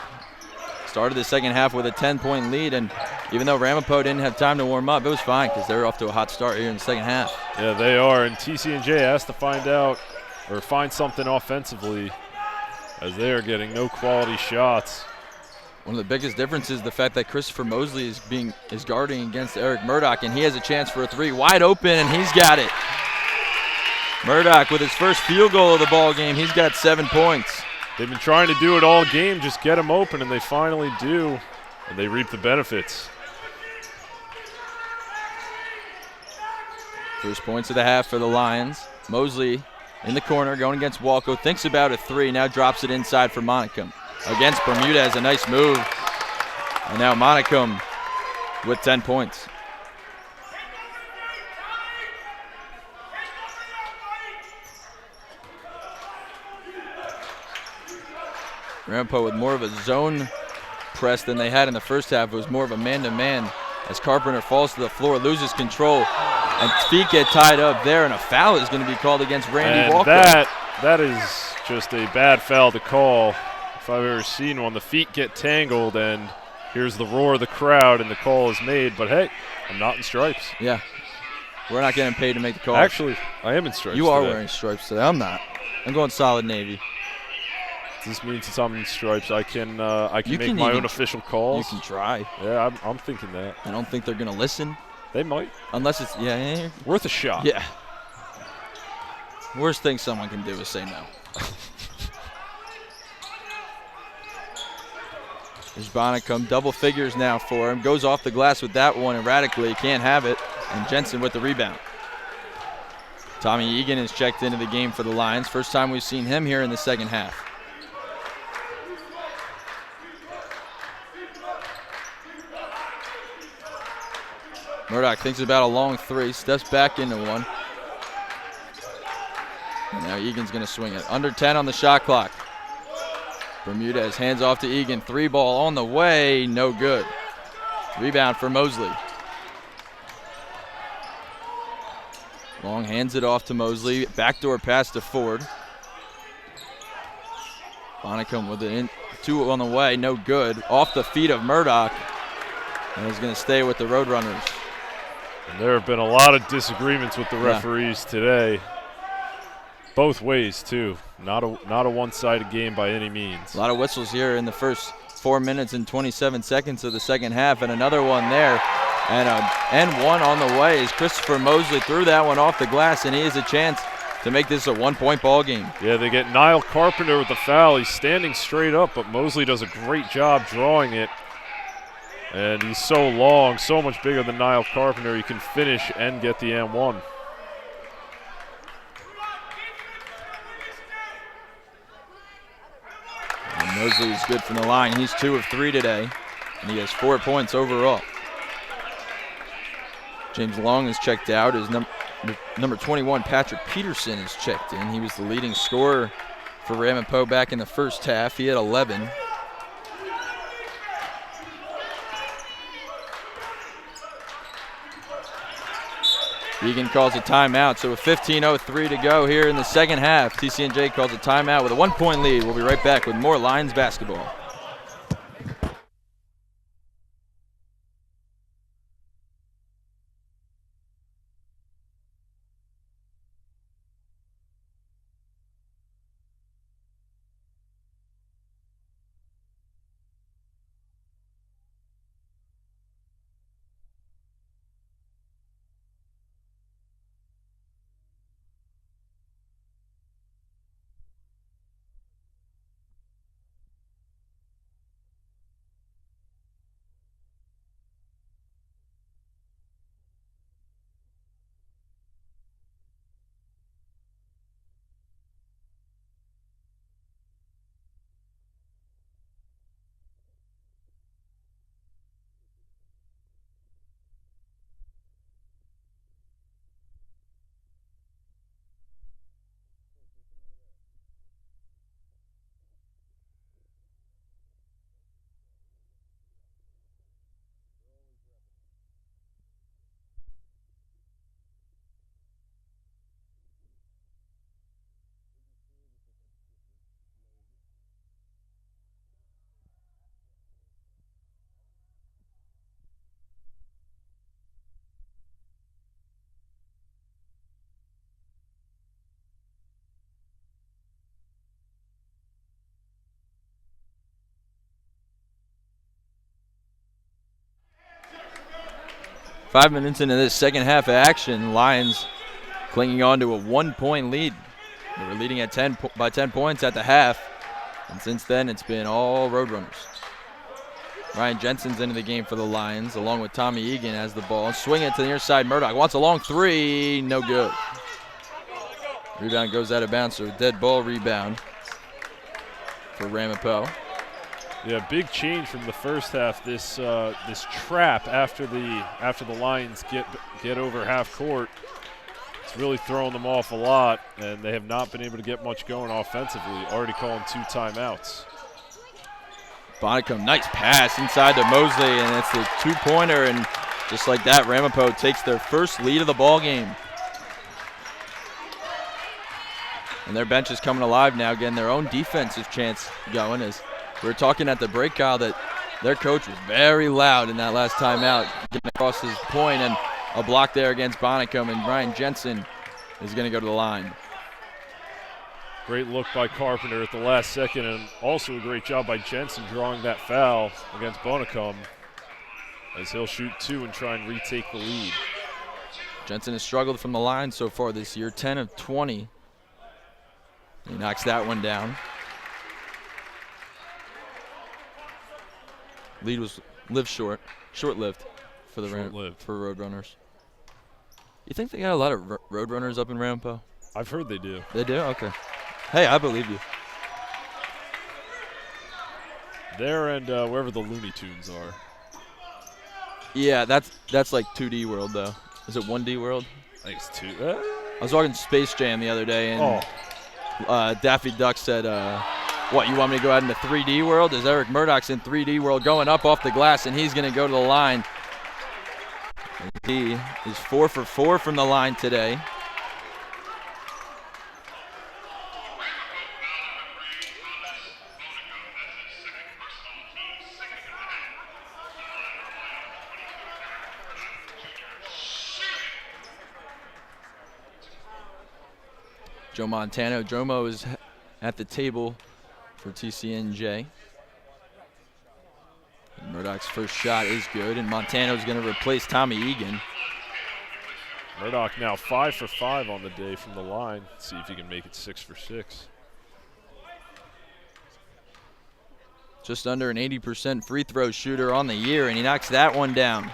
Started the second half with a 10-point lead, and even though Ramapo didn't have time to warm up, it was fine because they were off to a hot start here in the second half. Yeah, they are, and TCNJ has to find something offensively as they are getting no quality shots. One of the biggest differences is the fact that Christopher Mosley is guarding against Eric Murdoch, and he has a chance for a 3 wide open, and he's got it. Murdoch with his first field goal of the ball game. He's got 7 points. They've been trying to do it all game, just get them open, and they finally do, and they reap the benefits. First points of the half for the Lions. Mosley in the corner going against Walco, thinks about a 3, now drops it inside for Bonnicum. Against Bermudez, a nice move. And now Bonnicum with 10 points. Ramapo with more of a zone press than they had in the first half. It was more of a man-to-man as Carpenter falls to the floor, loses control, and feet get tied up there, and a foul is going to be called against Randy Walker. That is just a bad foul to call. If I've ever seen one, the feet get tangled, and here's the roar of the crowd, and the call is made. But hey, I'm not in stripes. Yeah, we're not getting paid to make the call. Actually, I am in stripes. You are today. wearing stripes today. I'm not. I'm going solid Navy. Does this mean since I'm in stripes, I can You make can my even own official calls? You can try. Yeah, I'm thinking that. I don't think they're going to listen. They might. Unless it's, yeah. Worth a shot. Yeah. Worst thing someone can do is say no. There's Bonnicum, double figures now for him. Goes off the glass with that one erratically. Can't have it. And Jensen with the rebound. Tommy Egan is checked into the game for the Lions. First time we've seen him here in the second half. Murdoch thinks about a long 3, steps back into one. And now Egan's going to swing it. Under 10 on the shot clock. Bermudez hands off to Egan. 3 ball on the way, no good. Rebound for Mosley. Long hands it off to Mosley. Backdoor pass to Ford. Bonnicum with it in. 2 on the way, no good. Off the feet of Murdoch. And he's going to stay with the Roadrunners. And there have been a lot of disagreements with the referees today. Both ways, too. Not a one-sided game by any means. A lot of whistles here in the first 4 minutes and 27 seconds of the second half, and another one there. And one on the way as Christopher Mosley threw that one off the glass, and he has a chance to make this a 1-point ball game. Yeah, they get Niall Carpenter with the foul. He's standing straight up, but Mosley does a great job drawing it. And he's so long, so much bigger than Niall Carpenter, he can finish and get the M1. And Mosley is good from the line. He's 2 of 3 today, and he has 4 points overall. James Long is checked out. His number 21, Patrick Peterson, is checked in. He was the leading scorer for Ramapo back in the first half. He had 11. Egan calls a timeout, so with 15:03 to go here in the second half, TCNJ calls a timeout with a 1-point lead. We'll be right back with more Lions basketball. 5 minutes into this second half of action, Lions clinging on to a 1-point lead. They were leading at by 10 points at the half, and since then it's been all Roadrunners. Ryan Jensen's into the game for the Lions, along with Tommy Egan has the ball. Swing it to the near side. Murdoch wants a long three. No good. Rebound goes out of bounds, so dead ball rebound for Ramapo. Yeah, big change from the first half. This trap after the Lions get over half court. It's really throwing them off a lot, and they have not been able to get much going offensively. Already calling 2 timeouts. Bonnicum, nice pass inside to Mosley, and it's a 2-pointer, and just like that, Ramapo takes their first lead of the ball game. And their bench is coming alive now, getting their own defensive chance going. As we were talking at the break, Kyle, that their coach was very loud in that last timeout, getting across his point, and a block there against Bonnicum, and Ryan Jensen is going to go to the line. Great look by Carpenter at the last second, and also a great job by Jensen drawing that foul against Bonnicum, as he'll shoot 2 and try and retake the lead. Jensen has struggled from the line so far this year, 10 of 20. He knocks that one down. Lead was short-lived for the Roadrunners. You think they got a lot of Roadrunners up in Ramapo? I've heard they do. They do? Okay. Hey, I believe you. There and wherever the Looney Tunes are. Yeah, that's like 2D World, though. Is it 1D World? I think it's 2. I was watching Space Jam the other day, and Daffy Duck said, what, you want me to go out into 3D World? As Eric Murdoch's in 3D World, going up off the glass, and he's going to go to the line. He is 4 for 4 from the line today. Joe Montano. Jomo is at the table for TCNJ. And Murdoch's first shot is good, and Montano's going to replace Tommy Egan. Murdoch now 5 for 5 on the day from the line. See if he can make it 6 for 6. Just under an 80% free throw shooter on the year, and he knocks that one down.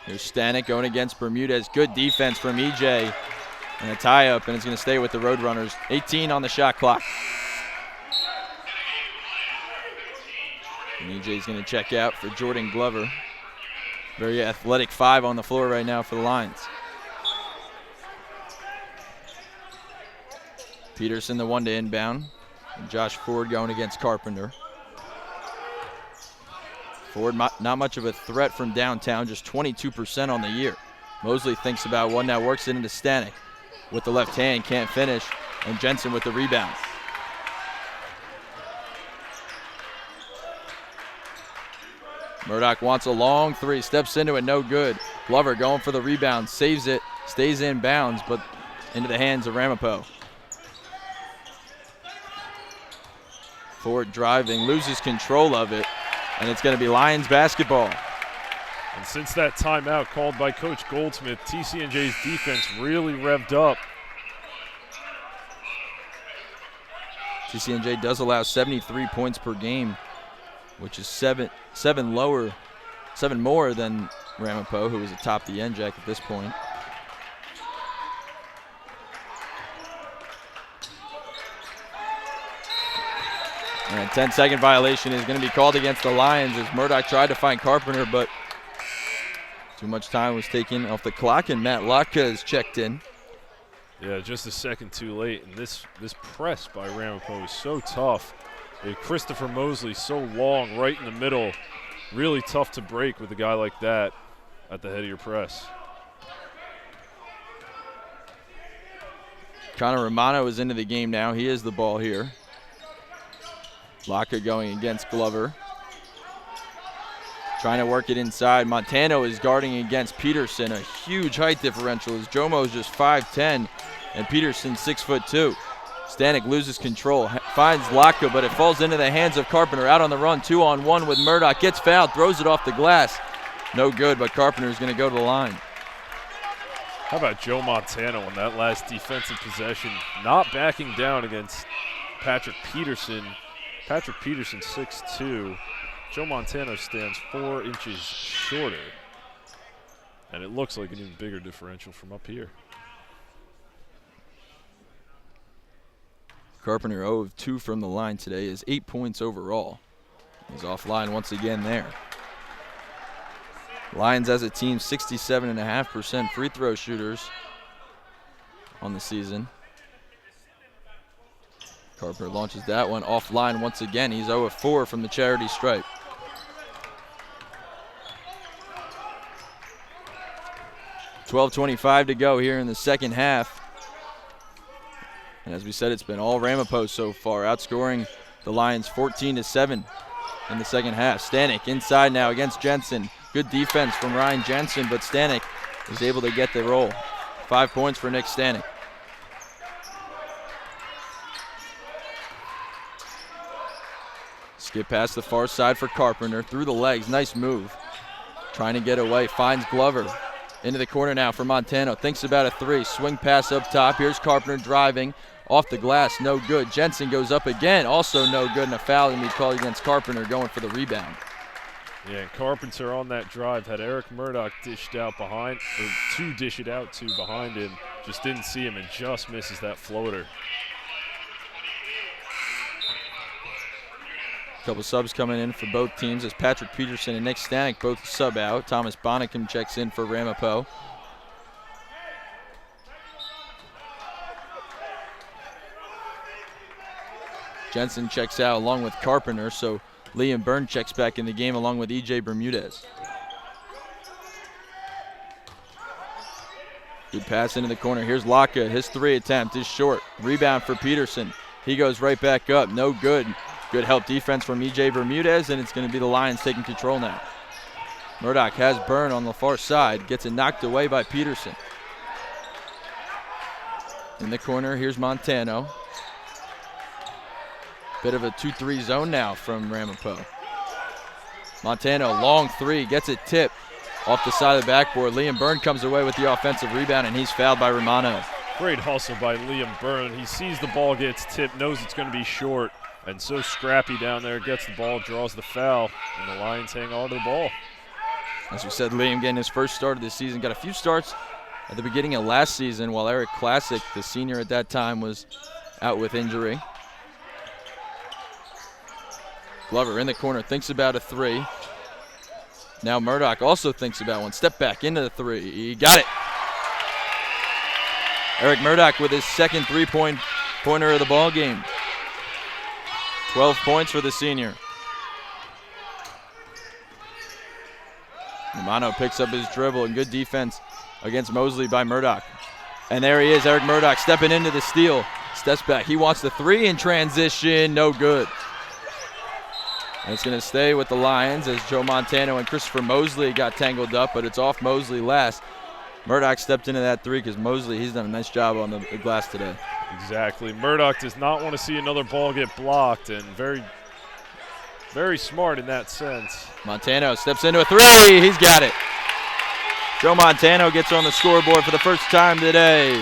Here's Stanek going against Bermudez. Good defense from EJ. And a tie-up, and it's going to stay with the Roadrunners. 18 on the shot clock. And EJ's going to check out for Jordan Glover. Very athletic 5 on the floor right now for the Lions. Peterson, the one to inbound. And Josh Ford going against Carpenter. Ford not much of a threat from downtown, just 22% on the year. Mosley thinks about one, now works it into Stanek with the left hand, can't finish, and Jensen with the rebound. Murdoch wants a long 3, steps into it, no good. Glover going for the rebound, saves it, stays in bounds, but into the hands of Ramapo. Ford driving, loses control of it, and it's going to be Lions basketball. And since that timeout called by Coach Goldsmith, TCNJ's defense really revved up. TCNJ does allow 73 points per game, which is seven more than Ramapo, who is atop the NJAC at this point. And a 10-second violation is going to be called against the Lions as Murdoch tried to find Carpenter, but too much time was taken off the clock, and Matt Lotka is checked in. Yeah, just a second too late, and this press by Ramapo is so tough. Christopher Mosley so long right in the middle. Really tough to break with a guy like that at the head of your press. Connor Romano is into the game now. He is the ball here. Lotka going against Glover. Trying to work it inside. Montano is guarding against Peterson. A huge height differential as Jomo's just 5'10", and Peterson 6'2". Stanek loses control, finds Laka, but it falls into the hands of Carpenter. Out on the run, 2-on-1 with Murdoch. Gets fouled, throws it off the glass. No good, but Carpenter is going to go to the line. How about Joe Montano on that last defensive possession, not backing down against Patrick Peterson. Patrick Peterson 6'2". Joe Montano stands 4 inches shorter. And it looks like an even bigger differential from up here. Carpenter 0 of 2 from the line today is 8 points overall. He's offline once again there. Lions as a team 67.5% free throw shooters on the season. Carpenter launches that one offline once again. He's 0 of 4 from the charity stripe. .25 to go here in the second half. And as we said, it's been all Ramapo so far, outscoring the Lions 14-7 in the second half. Stanek inside now against Jensen. Good defense from Ryan Jensen, but Stanek is able to get the roll. 5 points for Nick Stanek. Skip past the far side for Carpenter, through the legs, nice move. Trying to get away, finds Glover. Into the corner now for Montano, thinks about a 3, swing pass up top. Here's Carpenter driving, off the glass, no good. Jensen goes up again, also no good, and a foul going to be called against Carpenter going for the rebound. Yeah, and Carpenter on that drive had Eric Murdoch dished out behind, or to dish it out to behind him. Just didn't see him and just misses that floater. Couple subs coming in for both teams as Patrick Peterson and Nick Stanek both sub out. Thomas Bonnicum checks in for Ramapo. Jensen checks out along with Carpenter, so Liam Byrne checks back in the game along with E.J. Bermudez. Good pass into the corner. Here's Laka. His 3 attempt is short. Rebound for Peterson. He goes right back up. No good. Good help defense from E.J. Bermudez, and it's going to be the Lions taking control now. Murdoch has Byrne on the far side. Gets it knocked away by Peterson. In the corner, here's Montano. Bit of a 2-3 zone now from Ramapo. Montano, long 3, gets it tipped off the side of the backboard. Liam Byrne comes away with the offensive rebound, and he's fouled by Romano. Great hustle by Liam Byrne. He sees the ball gets tipped, knows it's going to be short, and so scrappy down there, gets the ball, draws the foul, and the Lions hang on to the ball. As we said, Liam getting his first start of the season. Got a few starts at the beginning of last season while Eric Classic, the senior at that time, was out with injury. Glover in the corner, thinks about a 3. Now Murdoch also thinks about one. Step back into the 3. He got it. Eric Murdoch with his second 3-pointer of the ball game. 12 points for the senior. Romano picks up his dribble, and good defense against Mosley by Murdoch. And there he is, Eric Murdoch stepping into the steal. Steps back. He wants the 3 in transition. No good. And it's going to stay with the Lions as Joe Montano and Christopher Mosley got tangled up, but it's off Mosley last. Murdoch stepped into that 3 because Mosley, he's done a nice job on the glass today. Exactly. Murdoch does not want to see another ball get blocked, and very, very smart in that sense. Montano steps into a 3. He's got it. Joe Montano gets on the scoreboard for the first time today.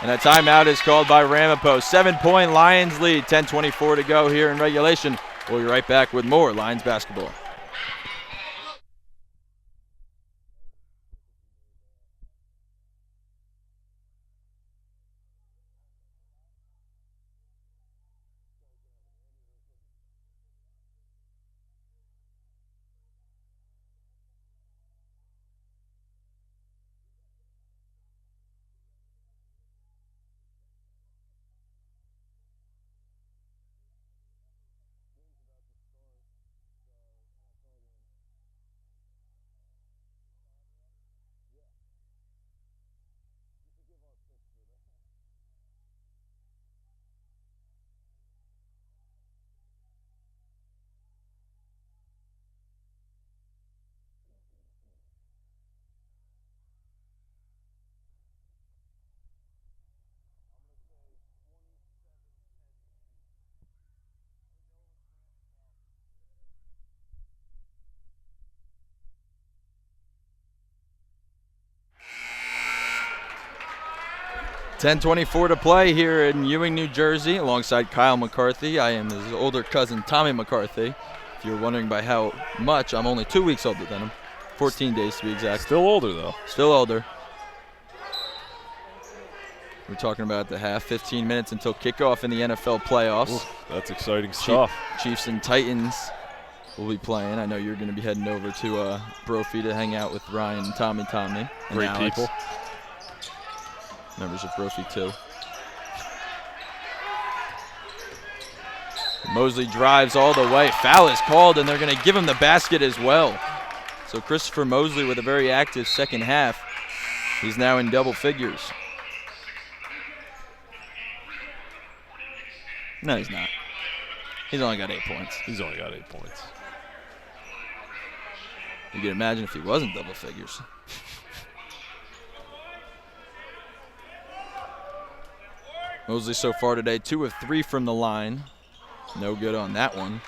And a timeout is called by Ramapo. 7-point Lions lead, 10:24 to go here in regulation. We'll be right back with more Lions basketball. 10:24 to play here in Ewing, New Jersey, alongside Kyle McCarthy. I am his older cousin, Tommy McCarthy. If you're wondering by how much, I'm only 2 weeks older than him. 14 days to be exact. Still older, though. Still older. We're talking about the half, 15 minutes until kickoff in the NFL playoffs. Ooh, that's exciting stuff. Chiefs and Titans will be playing. I know you're going to be heading over to Brophy to hang out with Ryan and Tommy. And Great Alex. people. Members of Brophy too. Mosley drives all the way. Foul is called, and they're going to give him the basket as well. So Christopher Mosley with a very active second half. He's now in double figures. No, he's not. He's only got 8 points. He's only got 8 points. You can imagine if he wasn't double figures. Mosley so far today, 2 of 3 from the line. No good on that one.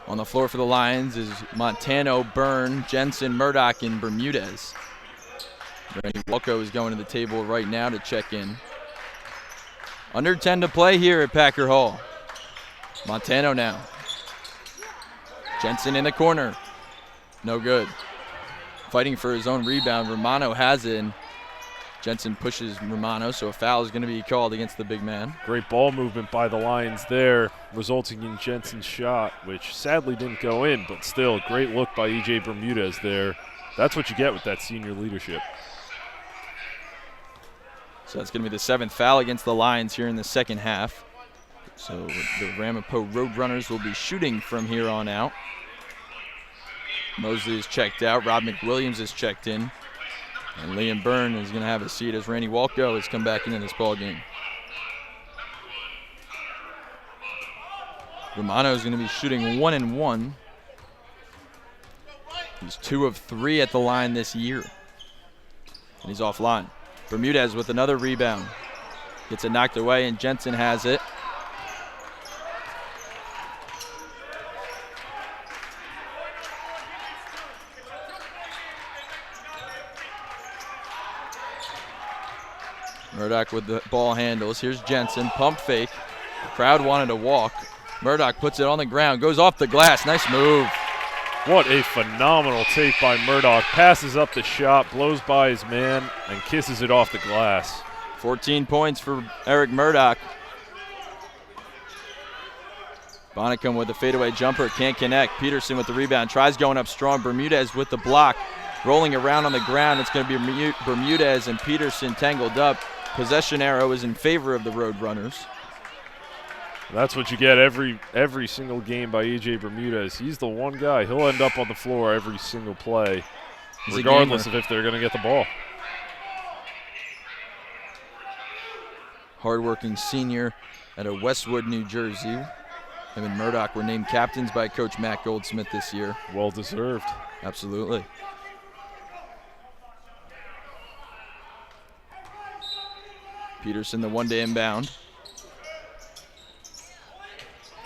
On the floor for the Lions is Montano, Byrne, Jensen, Murdoch, and Bermudez. Randy Walco is going to the table right now to check in. Under 10 to play here at Packer Hall. Montano now. Jensen in the corner. No good. Fighting for his own rebound. Romano has it. And Jensen pushes Romano, so a foul is going to be called against the big man. Great ball movement by the Lions there, resulting in Jensen's shot, which sadly didn't go in, but still, great look by E.J. Bermudez there. That's what you get with that senior leadership. So that's going to be the 7th foul against the Lions here in the second half. So the Ramapo Roadrunners will be shooting from here on out. Mosley is checked out. Rob McWilliams is checked in. And Liam Byrne is going to have a seat as Randy Walco has come back into this ball game. Romano is going to be shooting 1 and 1. He's 2 of 3 at the line this year. And he's offline. Bermudez with another rebound. Gets it knocked away, and Jensen has it. Murdoch with the ball handles. Here's Jensen, pump fake. The crowd wanted to walk. Murdoch puts it on the ground, goes off the glass. Nice move. What a phenomenal take by Murdoch. Passes up the shot, blows by his man, and kisses it off the glass. 14 points for Eric Murdoch. Bonnicum with the fadeaway jumper, can't connect. Peterson with the rebound, tries going up strong. Bermudez with the block, rolling around on the ground. It's going to be Bermudez and Peterson tangled up. Possession arrow is in favor of the Roadrunners. That's what you get every single game by E.J. Bermudez. He's the one guy. He'll end up on the floor every single play, regardless of if they're going to get the ball. Hardworking senior out of Westwood, New Jersey. Him and Murdoch were named captains by Coach Matt Goldsmith this year. Well deserved. Absolutely. Peterson, the one-day inbound.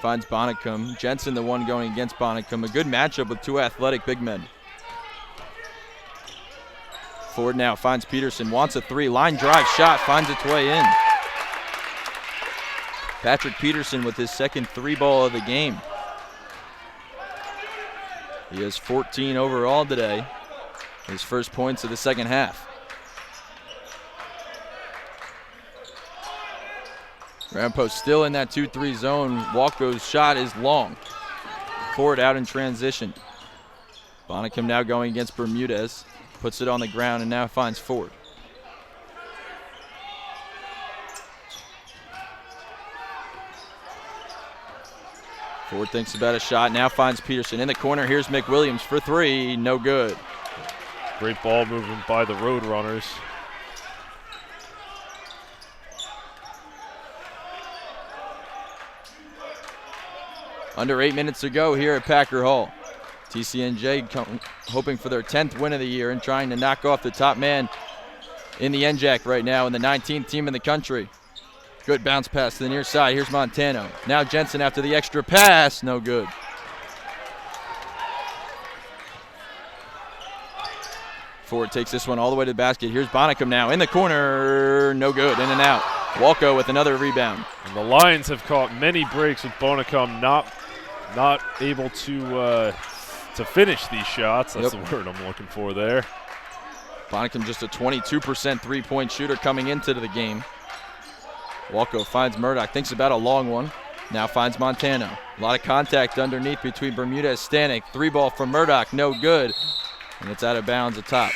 Finds Bonnicum. Jensen, the one going against Bonnicum. A good matchup with 2 athletic big men. Ford now finds Peterson, wants a 3. Line drive shot, finds its way in. Patrick Peterson with his second 3-ball of the game. He has 14 overall today. His first points of the second half. Ramapo still in that 2-3 zone. Walco's shot is long. Ford out in transition. Bonnicum now going against Bermudez. Puts it on the ground and now finds Ford. Ford thinks about a shot, now finds Peterson. In the corner, here's McWilliams for 3, no good. Great ball movement by the Roadrunners. Under 8 minutes to go here at Packer Hall. TCNJ hoping for their 10th win of the year and trying to knock off the top man in the NJAC right now and the 19th team in the country. Good bounce pass to the near side. Here's Montano. Now Jensen after the extra pass. No good. Ford takes this one all the way to the basket. Here's Bonnicum now in the corner. No good. In and out. Walco with another rebound. And the Lions have caught many breaks with Bonnicum not able to finish these shots. That's the word I'm looking for there. Bonnicum just a 22% three-point shooter coming into the game. Walco finds Murdoch, thinks about a long one. Now finds Montano. A lot of contact underneath between Bermudez, Stanek. Three ball from Murdoch, no good. And it's out of bounds atop.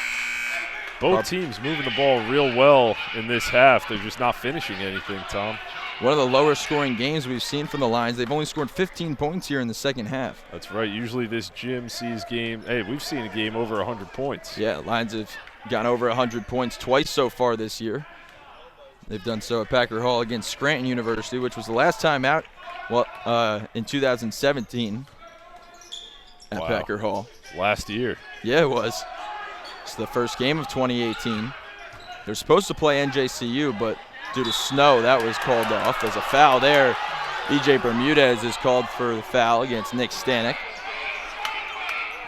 Both teams moving the ball real well in this half. They're just not finishing anything, Tom. One of the lower scoring games we've seen from the Lions. They've only scored 15 points here in the second half. That's right. Usually this gym sees game. Hey, we've seen a game over 100 points. Yeah, Lions have gone over 100 points twice so far this year. They've done so at Packer Hall against Scranton University, which was the last time out in 2017 at Packer Hall. Last year. Yeah, it was. It's the first game of 2018. They're supposed to play NJCU, but due to snow, that was called off. There's a foul there. E.J. Bermudez is called for the foul against Nick Stanek.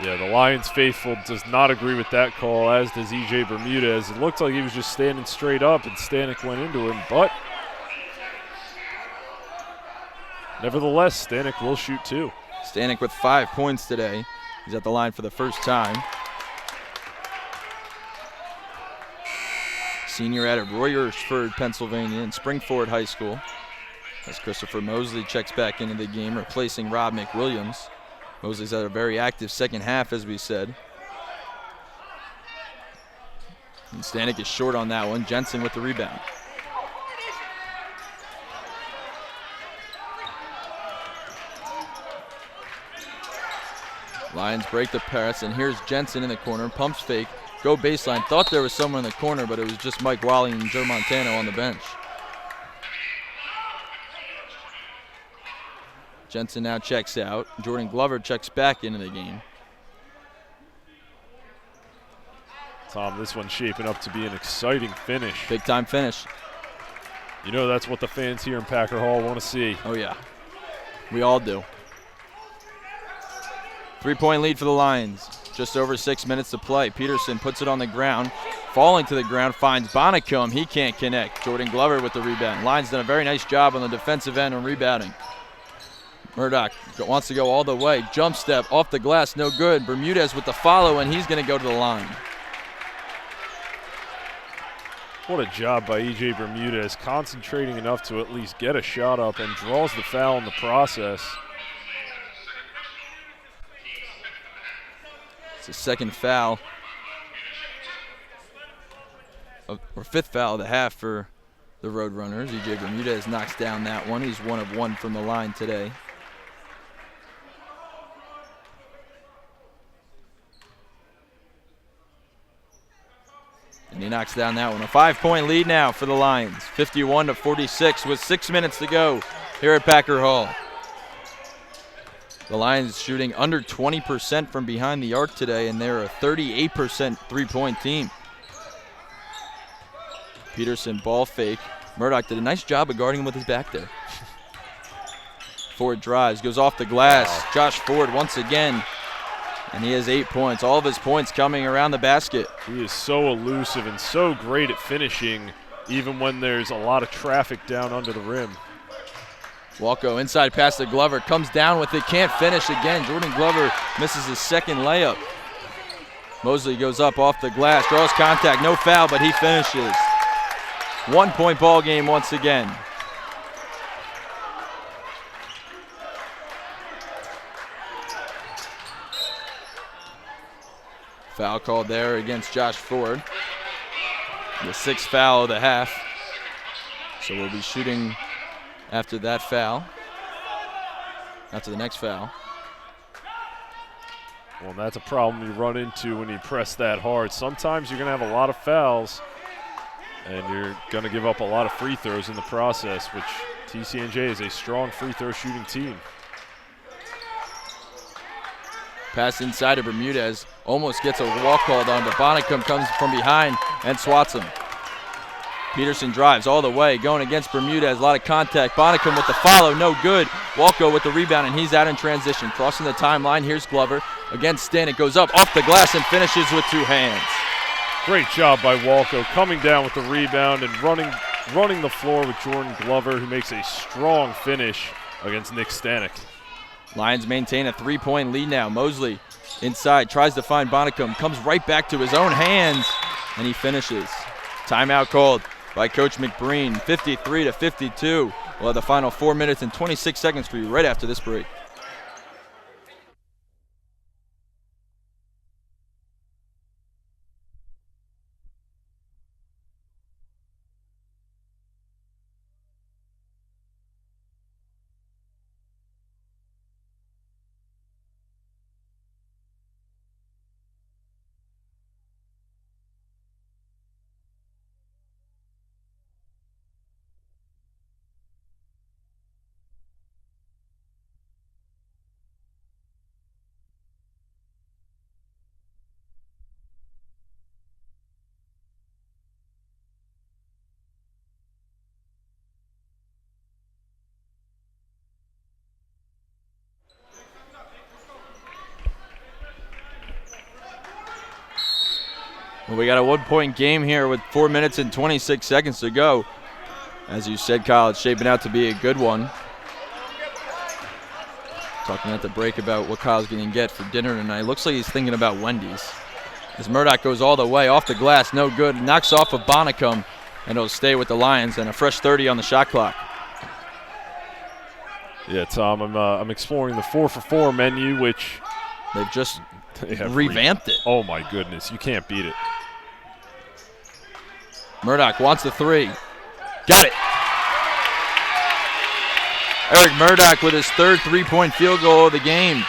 Yeah, the Lions faithful does not agree with that call, as does E.J. Bermudez. It looked like he was just standing straight up, and Stanek went into him, but nevertheless, Stanek will shoot two. Stanek with 5 points today. He's at the line for the first time. Senior out of Royersford, Pennsylvania, and Springford High School. As Christopher Mosley checks back into the game, replacing Rob McWilliams. Mosley's had a very active second half, as we said. And Stanek is short on that one. Jensen with the rebound. Lions break the press, and here's Jensen in the corner. Pumps fake. Go baseline. Thought there was someone in the corner, but it was just Mike Wally and Joe Montano on the bench. Jensen now checks out. Jordan Glover checks back into the game. Tom, this one's shaping up to be an exciting finish. Big time finish. You know that's what the fans here in Packer Hall want to see. Oh, yeah. We all do. 3-point lead for the Lions. Just over 6 minutes to play. Peterson puts it on the ground. Falling to the ground, finds Bonnicum. He can't connect. Jordan Glover with the rebound. Lions done a very nice job on the defensive end on rebounding. Murdoch wants to go all the way. Jump step off the glass, no good. Bermudez with the follow, and he's going to go to the line. What a job by E.J. Bermudez, concentrating enough to at least get a shot up and draws the foul in the process. It's the second foul, or fifth foul of the half for the Roadrunners. E.J. Bermudez knocks down that one. He's 1 of 1 from the line today. And he knocks down that one. A 5-point lead now for the Lions. 51-46 with 6 minutes to go here at Packer Hall. The Lions shooting under 20% from behind the arc today, and they're a 38% three-point team. Peterson ball fake. Murdoch did a nice job of guarding him with his back there. Ford drives, goes off the glass. Wow. Josh Ford once again. And he has 8 points. All of his points coming around the basket. He is so elusive and so great at finishing, even when there's a lot of traffic down under the rim. Walco inside pass to Glover. Comes down with it. Can't finish again. Jordan Glover misses his second layup. Mosley goes up off the glass. Draws contact. No foul, but he finishes. 1 point ball game once again. Foul called there against Josh Ford. The 6th foul of the half. So we'll be shooting after that foul. After the next foul. Well, that's a problem you run into when you press that hard. Sometimes you're going to have a lot of fouls, and you're going to give up a lot of free throws in the process, which TCNJ is a strong free throw shooting team. Pass inside of Bermudez. Almost gets a walk called on, but Bonnicum comes from behind and swats him. Peterson drives all the way, going against Bermudez. A lot of contact. Bonnicum with the follow, no good. Walco with the rebound, and he's out in transition. Crossing the timeline, here's Glover. Against Stanek, goes up off the glass and finishes with 2 hands. Great job by Walco coming down with the rebound and running the floor with Jordan Glover, who makes a strong finish against Nick Stanek. Lions maintain a 3-point lead now. Mosley inside, tries to find Bonnicum, comes right back to his own hands, and he finishes. Timeout called by Coach McBreen, 53-52. We'll have the final 4 minutes and 26 seconds for you right after this break. Well, we got a 1-point game here with 4 minutes and 26 seconds to go. As you said, Kyle, it's shaping out to be a good one. Talking at the break about what Kyle's going to get for dinner tonight. Looks like he's thinking about Wendy's. As Murdoch goes all the way, off the glass, no good. Knocks off of Bonnicum, and it'll stay with the Lions, and a fresh 30 on the shot clock. Yeah, Tom, I'm exploring the 4-for-4 menu, which they've just revamped it. Oh, my goodness. You can't beat it. Murdoch wants the three. Got it. Eric Murdoch with his third three-point field goal of the game.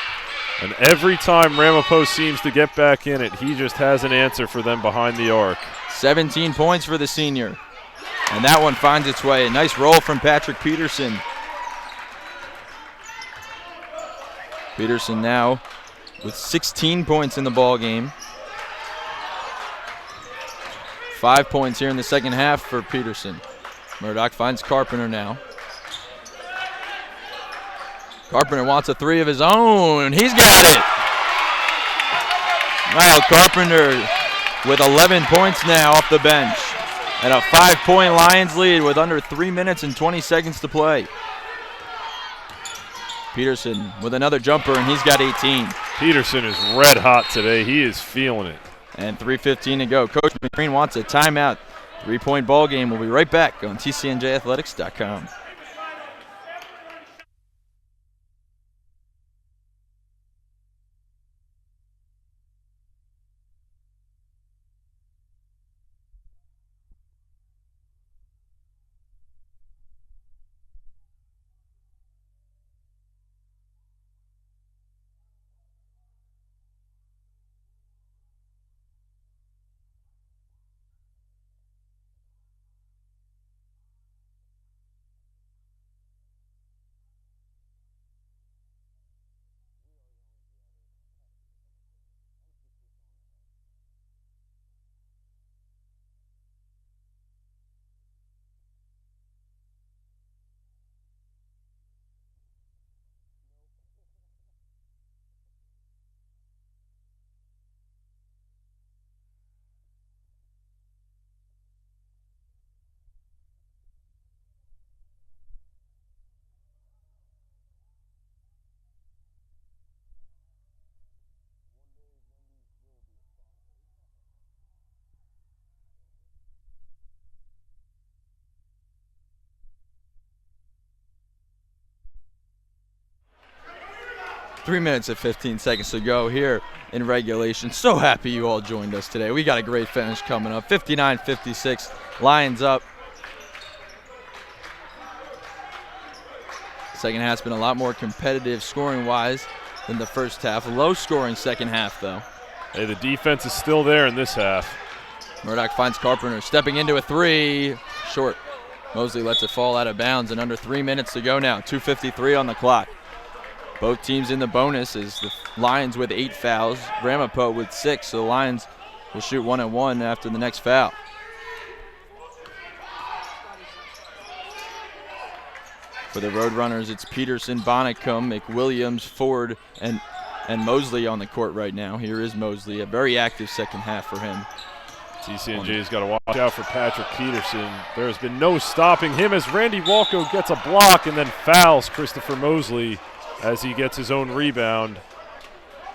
And every time Ramapo seems to get back in it, he just has an answer for them behind the arc. 17 points for the senior. And that one finds its way. A nice roll from Patrick Peterson. Peterson now with 16 points in the ball game. 5 points here in the second half for Peterson. Murdoch finds Carpenter now. Carpenter wants a three of his own. He's got it. Wow, Carpenter with 11 points now off the bench. And a 5-point Lions lead with under 3 minutes and 20 seconds to play. Peterson with another jumper, and he's got 18. Peterson is red hot today. He is feeling it. And 3:15 to go. Coach McBreen wants a timeout. 3-point ball game. We'll be right back on TCNJathletics.com. Three minutes and 15 seconds to go here in regulation. So happy you all joined us today. We got a great finish coming up. 59-56, Lions up. Second half's been a lot more competitive scoring-wise than the first half. Low-scoring second half, though. Hey, the defense is still there in this half. Murdoch finds Carpenter stepping into a three. Short. Mosley lets it fall out of bounds, and under 3 minutes to go now. 2:53 on the clock. Both teams in the bonus is the Lions with 8 fouls, Ramapo with 6, so the Lions will shoot 1-1 after the next foul. For the Roadrunners, it's Peterson, Bonnicum, McWilliams, Ford, and Mosley on the court right now. Here is Mosley, a very active second half for him. TCNJ's got to watch out for Patrick Peterson. There has been no stopping him as Randy Walko gets a block and then fouls Christopher Mosley as he gets his own rebound.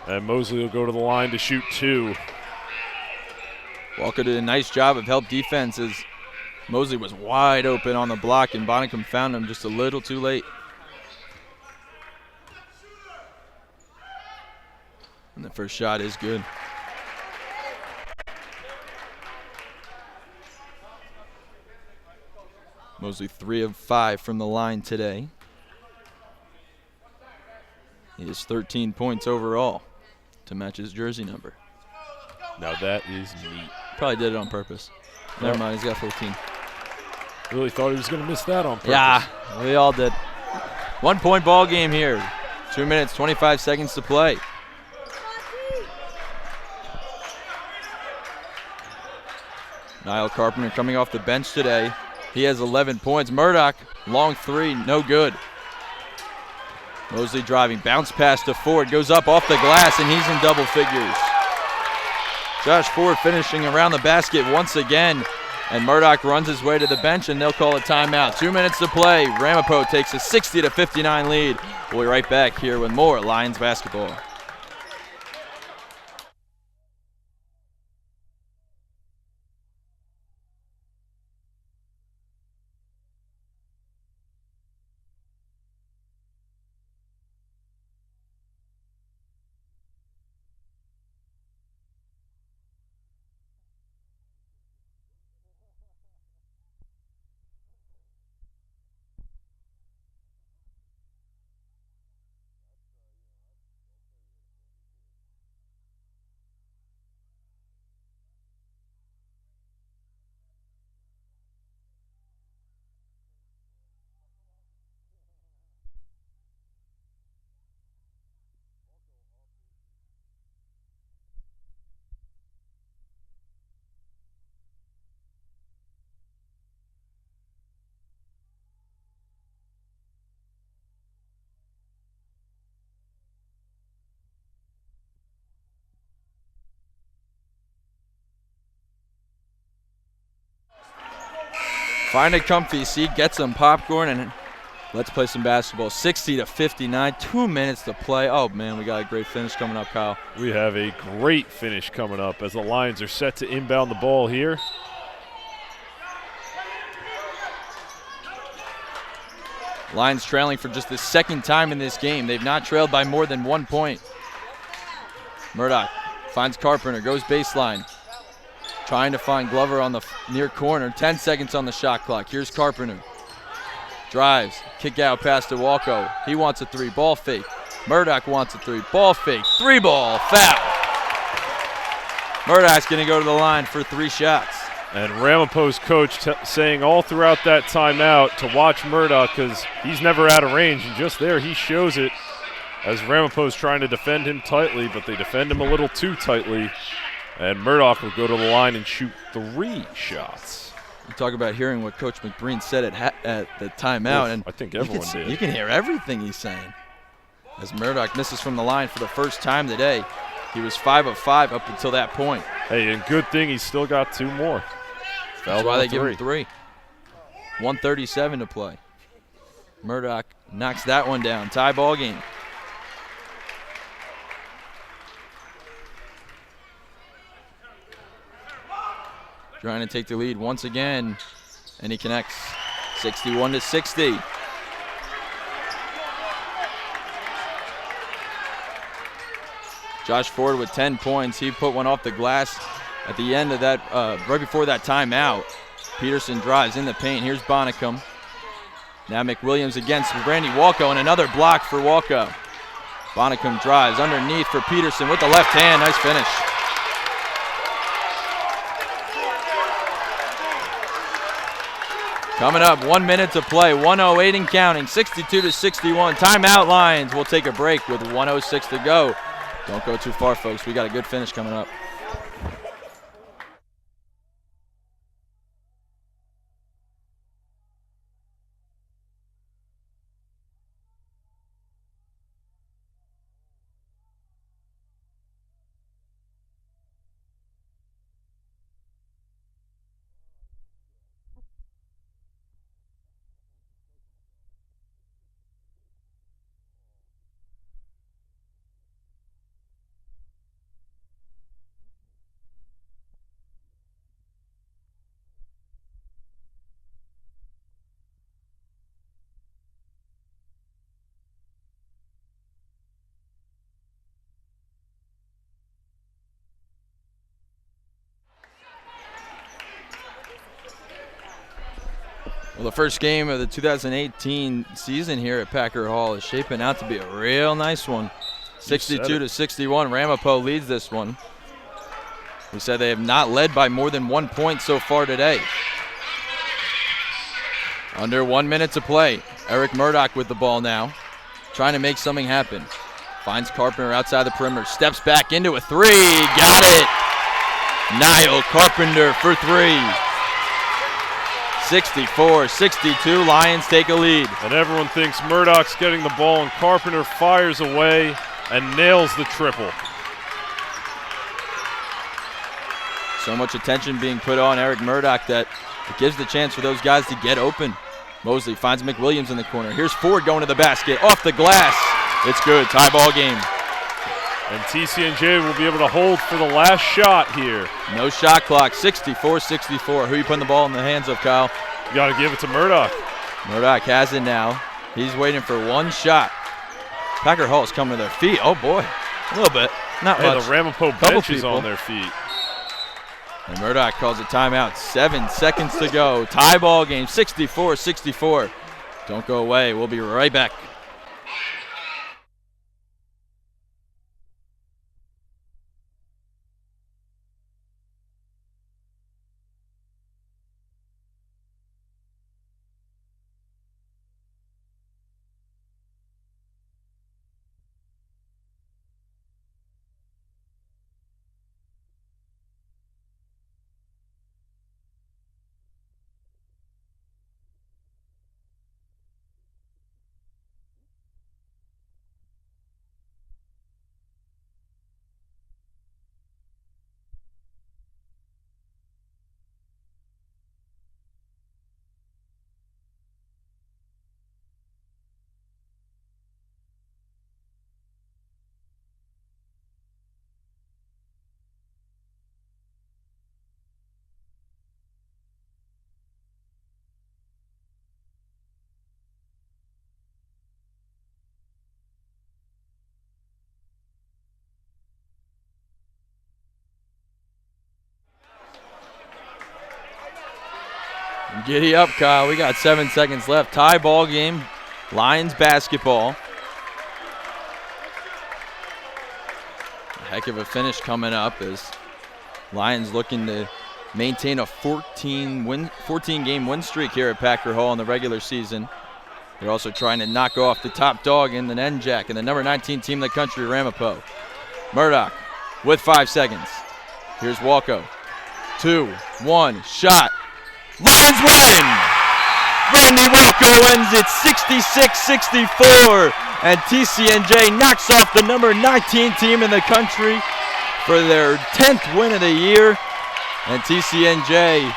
And Mosley will go to the line to shoot 2. Walker did a nice job of help defense as Mosley was wide open on the block, and Bonnicum found him just a little too late. And the first shot is good. Mosley 3 of 5 from the line today. He has 13 points overall to match his jersey number. Now that is neat. Probably did it on purpose. Never mind, he's got 14. Really thought he was going to miss that on purpose. Yeah, we all did. 1 point ball game here. 2 minutes, 25 seconds to play. Niall Carpenter coming off the bench today. He has 11 points. Murdoch, long 3, no good. Mosley driving, bounce pass to Ford, goes up off the glass, and he's in double figures. Josh Ford finishing around the basket once again, and Murdoch runs his way to the bench, and they'll call a timeout. 2 minutes to play. Ramapo takes a 60-59 lead. We'll be right back here with more Lions basketball. Find a comfy seat, get some popcorn, and let's play some basketball. 60-59, 2 minutes to play. Oh, man, we got a great finish coming up, Kyle. We have a great finish coming up as the Lions are set to inbound the ball here. Lions trailing for just the second time in this game. They've not trailed by more than 1 point. Murdoch finds Carpenter, goes baseline. Trying to find Glover on the near corner. 10 seconds on the shot clock. Here's Carpenter. Drives. Kick out pass to Walko. He wants a 3. Ball fake. Murdoch wants a 3. Ball fake. 3-ball. Foul. Murdoch's going to go to the line for 3 shots. And Ramapo's coach saying all throughout that timeout to watch Murdoch because he's never out of range. And just there, he shows it as Ramapo's trying to defend him tightly, but they defend him a little too tightly. And Murdoch will go to the line and shoot 3 shots. You talk about hearing what Coach McBreen said at the timeout. And I think everyone did. You can hear everything he's saying. As Murdoch misses from the line for the first time today. He was 5 of 5 up until that point. Hey, and good thing he's still got 2 more. That's why they give him 3. 1:37 to play. Murdoch knocks that one down. Tie ball game. Trying to take the lead once again, and he connects. 61-60. Josh Ford with 10 points. He put one off the glass at the end of that, right before that timeout. Peterson drives in the paint. Here's Bonnicum. Now McWilliams against Randy Walko, and another block for Walko. Bonnicum drives underneath for Peterson with the left hand. Nice finish. Coming up, 1 minute to play, 1:08 and counting, 62-61. Timeout Lions. We'll take a break with 1:06 to go. Don't go too far, folks. We got a good finish coming up. Well, the first game of the 2018 season here at Packer Hall is shaping out to be a real nice one. 62-61, Ramapo leads this one. We said they have not led by more than 1 point so far today. Under 1 minute to play. Eric Murdoch with the ball now, trying to make something happen. Finds Carpenter outside the perimeter, steps back into a three, got it! Niall Carpenter for three. 64-62, Lions take a lead. And everyone thinks Murdoch's getting the ball, and Carpenter fires away and nails the triple. So much attention being put on Eric Murdoch that it gives the chance for those guys to get open. Mosley finds McWilliams in the corner. Here's Ford going to the basket, off the glass. It's good, tie ball game. And TCNJ will be able to hold for the last shot here. No shot clock, 64-64. Who you putting the ball in the hands of, Kyle? You got to give it to Murdoch. Murdoch has it now. He's waiting for one shot. Packer Hall's coming to their feet. Oh, boy. A little bit. Not much. The Ramapo bench is on their feet. And Murdoch calls a timeout. 7 seconds to go. Tie ball game, 64-64. Don't go away. We'll be right back. Giddy up, Kyle. We got 7 seconds left. Tie ball game. Lions basketball. A heck of a finish coming up as Lions looking to maintain a 14-game win streak here at Packer Hall in the regular season. They're also trying to knock off the top dog in the NJAC and the number 19 team in the country, Ramapo. Murdoch with 5 seconds. Here's Walco. 2, 1, shot. Lions win! Randy Walco ends it 66-64, and TCNJ knocks off the number 19 team in the country for their 10th win of the year. And TCNJ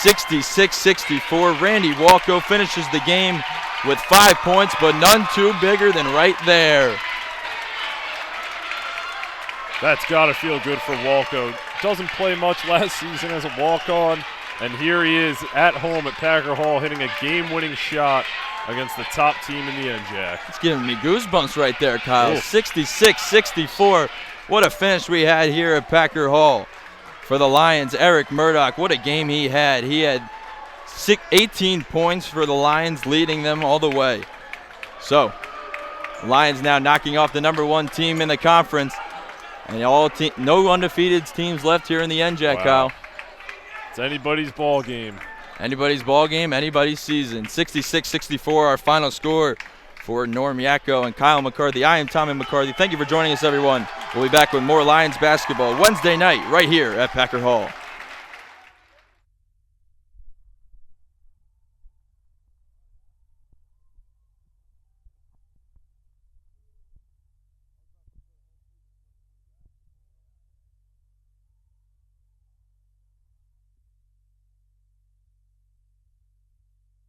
66-64. Randy Walco finishes the game with 5 points, but none too bigger than right there. That's got to feel good for Walco. Doesn't play much last season as a walk-on. And here he is at home at Packer Hall hitting a game-winning shot against the top team in the NJAC. It's giving me goosebumps right there, Kyle. 66-64. What a finish we had here at Packer Hall. For the Lions, Eric Murdoch, what a game he had. He had 18 points for the Lions, leading them all the way. So, Lions now knocking off the number 1 team in the conference. And no undefeated teams left here in the NJAC, wow. Kyle. It's anybody's ball game. Anybody's ball game, anybody's season. 66-64, our final score for Norm Yacko and Kyle McCarthy. I am Tommy McCarthy. Thank you for joining us, everyone. We'll be back with more Lions basketball Wednesday night right here at Packer Hall.